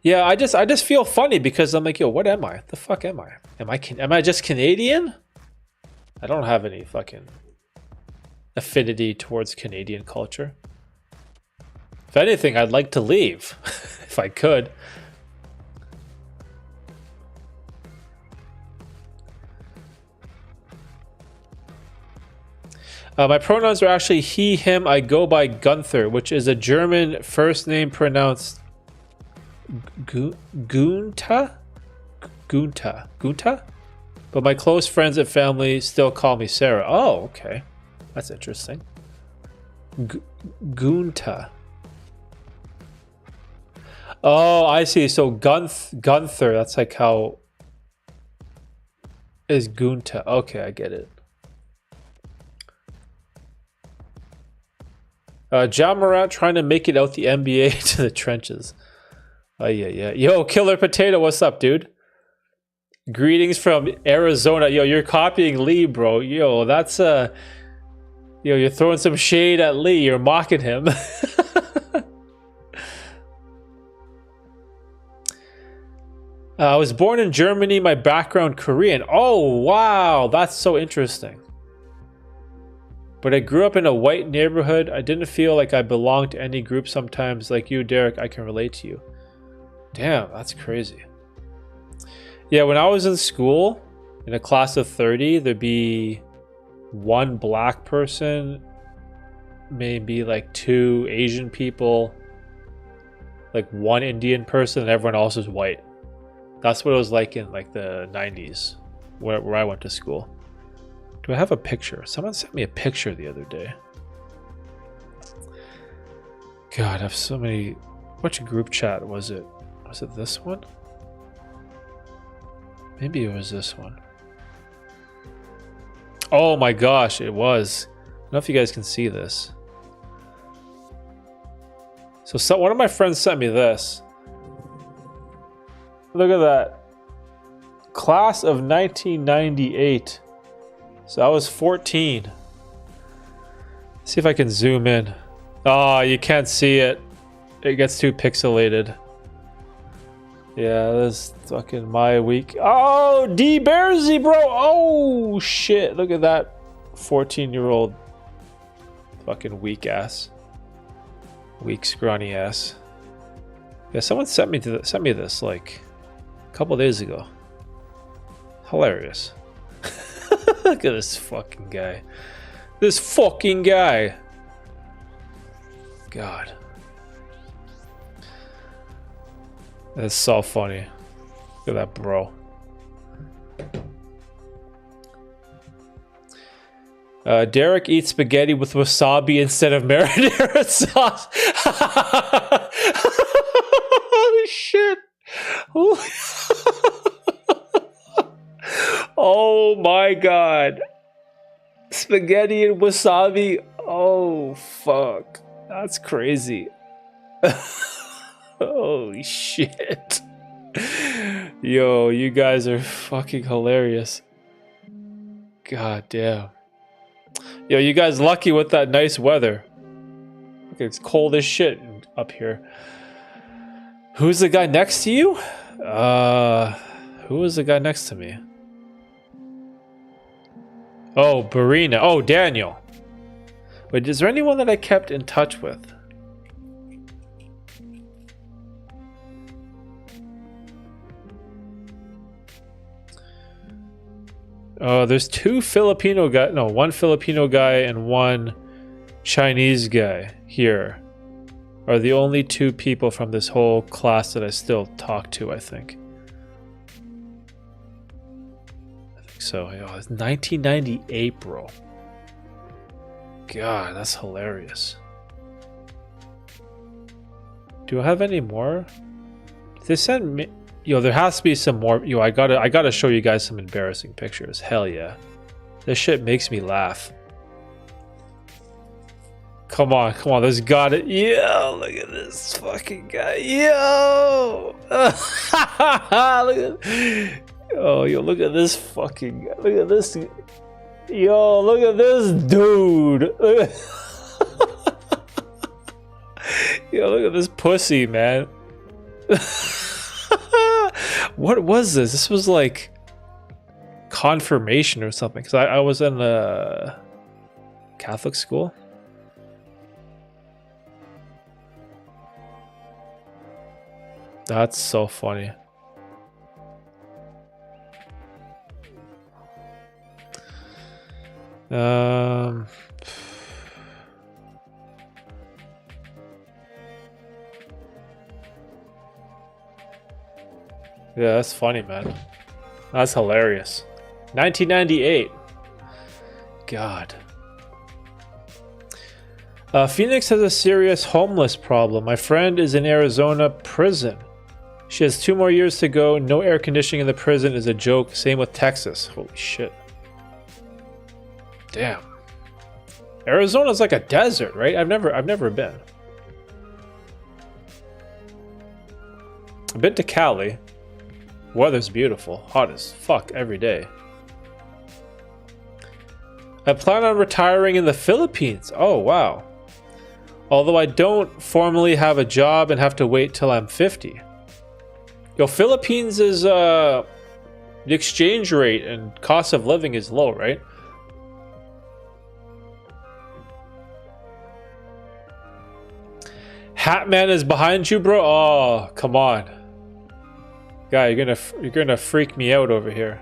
Speaker 1: Yeah, I just feel funny because I'm like, yo, what am I? The fuck am I? Am I just Canadian? I don't have any fucking affinity towards Canadian culture. If anything, I'd like to leave if I could. My pronouns are actually he, him. I go by Gunther, which is a German first name pronounced Gunta? But my close friends and family still call me Sarah. Oh, okay. That's interesting. Gunta. Oh, I see. So Gunther, that's like how is Gunta. Okay, I get it. John Morant trying to make it out the NBA to the trenches. Oh, yeah. Yo, Killer Potato, what's up, dude? Greetings from Arizona. Yo, you're copying Lee, bro. Yo, that's yo, you're throwing some shade at Lee. You're mocking him. I was born in Germany. My background Korean. Oh, wow, that's so interesting. But I grew up in a white neighborhood. I didn't feel like I belonged to any group sometimes. Like you, Derek, I can relate to you. Damn, that's crazy. Yeah, when I was in school, in a class of 30, there'd be one black person, maybe like 2 Asian people, like 1 Indian person, and everyone else is white. That's what it was like in like the 90s, where I went to school. Do I have a picture? Someone sent me a picture the other day. God, I have so many... Which group chat was it? Was it this one? Maybe it was this one. Oh my gosh, it was. I don't know if you guys can see this. So one of my friends sent me this. Look at that. Class of 1998. So I was 14. Let's see if I can zoom in. Oh, you can't see it. It gets too pixelated. Yeah, this fucking my week. Oh, D Bearsy, bro. Oh shit! Look at that 14-year-old fucking weak ass, weak scrawny ass. Yeah, someone sent me this like a couple days ago. Hilarious. Look at this fucking guy. This fucking guy. God. That's so funny. Look at that, bro. Derek eats spaghetti with wasabi instead of marinara sauce. Holy shit. Oh my god. Spaghetti and wasabi. Oh fuck. That's crazy. Holy shit. Yo, you guys are fucking hilarious. God damn. Yo, you guys lucky with that nice weather. Look, it's cold as shit up here. Who's the guy next to you? Who is the guy next to me? Oh, Barina. Oh, Daniel. Wait, is there anyone that I kept in touch with? There's two Filipino guys. No, one Filipino guy and one Chinese guy here are the only two people from this whole class that I still talk to, I think. So, you know, it's 1998, bro. God, that's hilarious. Do I have any more? They sent me. Yo, there has to be some more. Yo, I gotta show you guys some embarrassing pictures. Hell yeah, this shit makes me laugh. Come on, come on. There's gotta. Yo, look at this fucking guy. Yo, look at. Oh, yo, look at this fucking guy. Look at this. Yo, look at this dude. Yo, look at this pussy, man. What was this? This was like confirmation or something. Because I was in a Catholic school. That's so funny. Yeah, that's funny, man. That's hilarious. 1998. God. Phoenix has a serious homeless problem. My friend is in Arizona prison. She has 2 more years to go. No air conditioning in the prison is a joke. Same with Texas. Holy shit. Damn. Arizona's like a desert, right? I've never been. I've been to Cali. Weather's beautiful. Hot as fuck every day. I plan on retiring in the Philippines. Oh, wow. Although I don't formally have a job and have to wait till I'm 50. Yo, Philippines is, the exchange rate and cost of living is low, right? Hatman is behind you, bro? Oh, come on. Guy, you're gonna freak me out over here.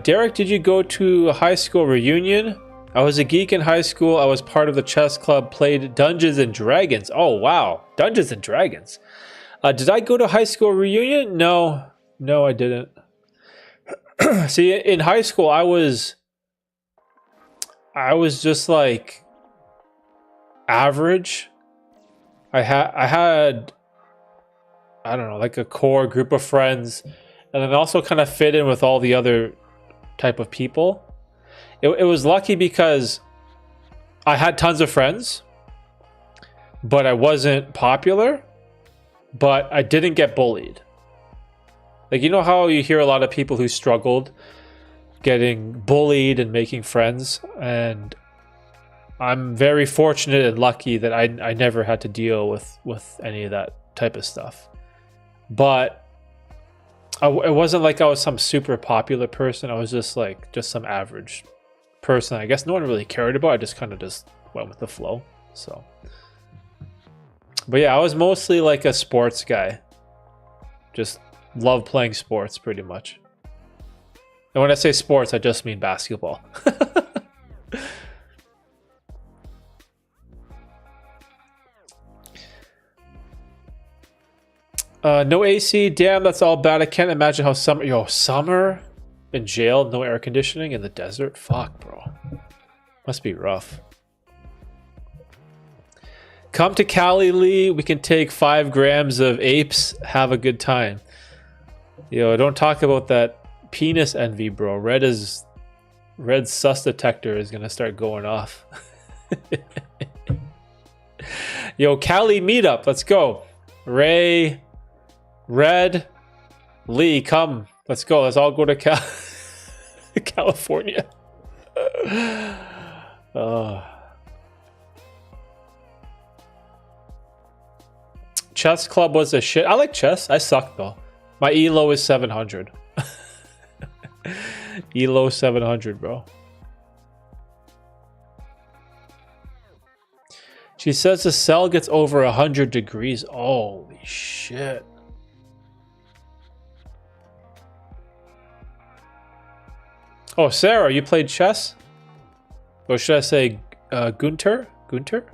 Speaker 1: Derek, did you go to a high school reunion? I was a geek in high school. I was part of the chess club, played Dungeons and Dragons. Oh, wow. Dungeons and Dragons. Did I go to high school reunion? No. No, I didn't. See, in high school, I was just like average. I had I don't know, like a core group of friends, and then also kind of fit in with all the other type of people. It was lucky because I had tons of friends, but I wasn't popular, but I didn't get bullied. Like, you know how you hear a lot of people who struggled getting bullied and making friends, and I'm very fortunate and lucky that I never had to deal with any of that type of stuff. But it wasn't like I was some super popular person. I was just like some average person. I guess no one really cared about. I just kind of just went with the flow. So, but yeah, I was mostly like a sports guy. Just love playing sports pretty much. And when I say sports, I just mean basketball. No AC. Damn, that's all bad. I can't imagine how summer in jail, no air conditioning in the desert. Fuck, bro. Must be rough. Come to Cali, Lee. We can take 5 grams of apes. Have a good time. Yo, don't talk about that penis envy, bro. Red's sus detector is gonna start going off. Yo, Cali meetup. Let's go. Ray, Red, Lee, come. Let's go. Let's all go to California. Chess club was a shit. I like chess. I suck though. My elo is 700. Elo 700, bro. She says the cell gets over 100 degrees. Holy shit. Oh, Sarah, you played chess? Or should I say Gunter? Gunter?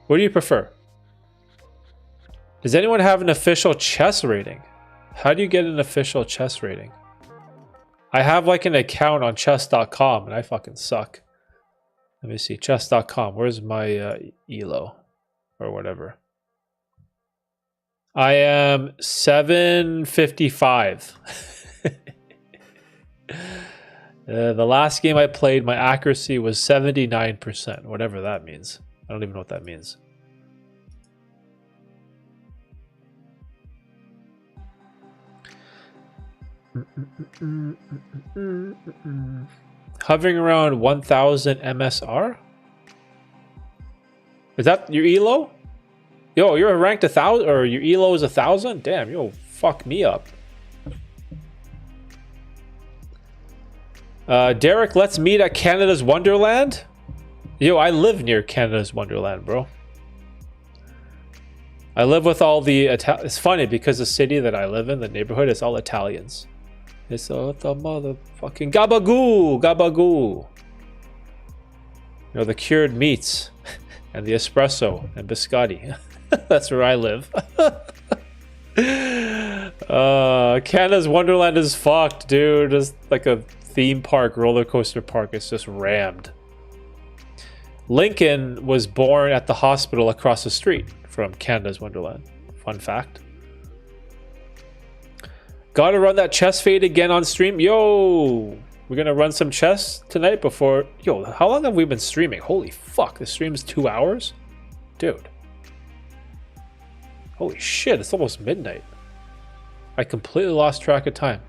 Speaker 1: What do you prefer? Does anyone have an official chess rating? How do you get an official chess rating? I have like an account on chess.com and I fucking suck. Let me see, chess.com. Where's my elo or whatever? I am 755. The last game I played, my accuracy was 79%, whatever that means. I don't even know what that means. Hovering around 1000 MSR? Is that your elo? Yo, you're ranked 1000, or your elo is 1000? Damn, yo, fuck me up. Derek, let's meet at Canada's Wonderland. Yo, I live near Canada's Wonderland, bro. I live with all the it's funny because the city that I live in, the neighborhood, is all Italians. It's all the motherfucking gabagoo, gabagoo. You know, the cured meats and the espresso and biscotti. That's where I live. Canada's Wonderland is fucked, dude. It's like a theme park, roller coaster park. It's just rammed. Lincoln was born at the hospital across the street from Canada's Wonderland. Fun fact. Gotta run that chess fade again on stream. Yo, we're gonna run some chess tonight before. Yo, how long have we been streaming? Holy fuck, the stream's 2 hours? Dude. Holy shit, it's almost midnight. I completely lost track of time.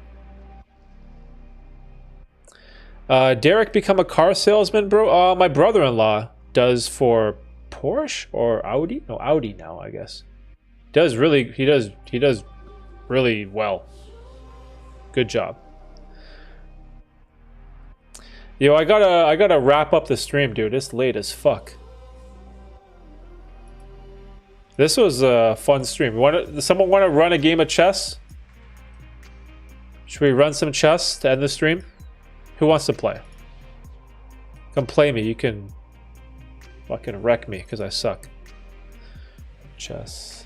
Speaker 1: Derek become a car salesman, bro? My brother-in-law does for Porsche or Audi? No, Audi now, I guess. He does really well. Good job. Yo, I gotta wrap up the stream, dude. It's late as fuck. This was a fun stream. Does someone want to run a game of chess? Should we run some chess to end the stream? Who wants to play? Come play me. You can fucking wreck me because I suck. Chess.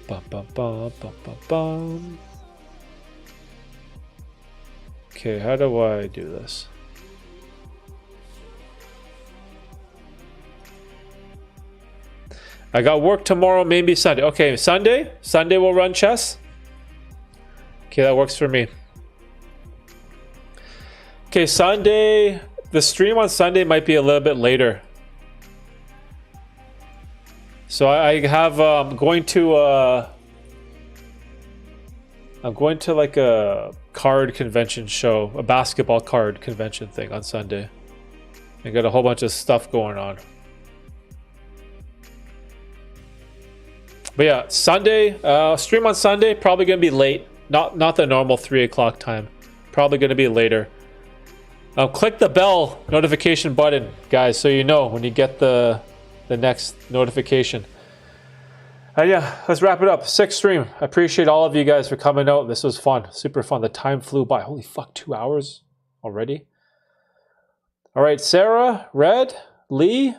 Speaker 1: Bum, bum, bum, bum, bum, bum. Okay, how do I do this? I got work tomorrow, maybe Sunday. Okay, Sunday? Sunday we'll run chess? Okay, that works for me. Okay, Sunday. The stream on Sunday might be a little bit later. So I have I'm going to like a card convention show, a basketball card convention thing on Sunday. I got a whole bunch of stuff going on. But yeah, Sunday, stream on Sunday, probably going to be late. Not the normal 3 o'clock time. Probably going to be later. Click the bell notification button, guys, so you know when you get the next notification. And yeah, let's wrap it up. 6th stream. I appreciate all of you guys for coming out. This was fun. Super fun. The time flew by. Holy fuck, 2 hours already? All right, Sarah, Red, Lee,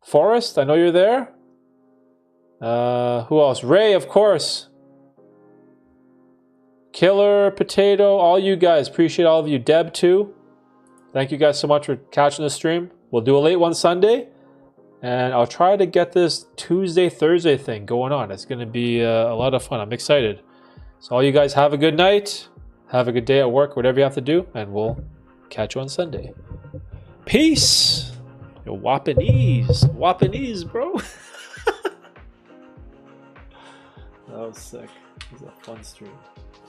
Speaker 1: Forrest, I know you're there. Who else? Ray, of course. Killer, Potato, all you guys. Appreciate all of you. Deb, too. Thank you guys so much for catching the stream. We'll do a late one Sunday. And I'll try to get this Tuesday, Thursday thing going on. It's going to be a lot of fun. I'm excited. So all you guys have a good night. Have a good day at work, whatever you have to do. And we'll catch you on Sunday. Peace. Yo, Wapanese. Wapanese, bro. That was sick. It was a fun stream.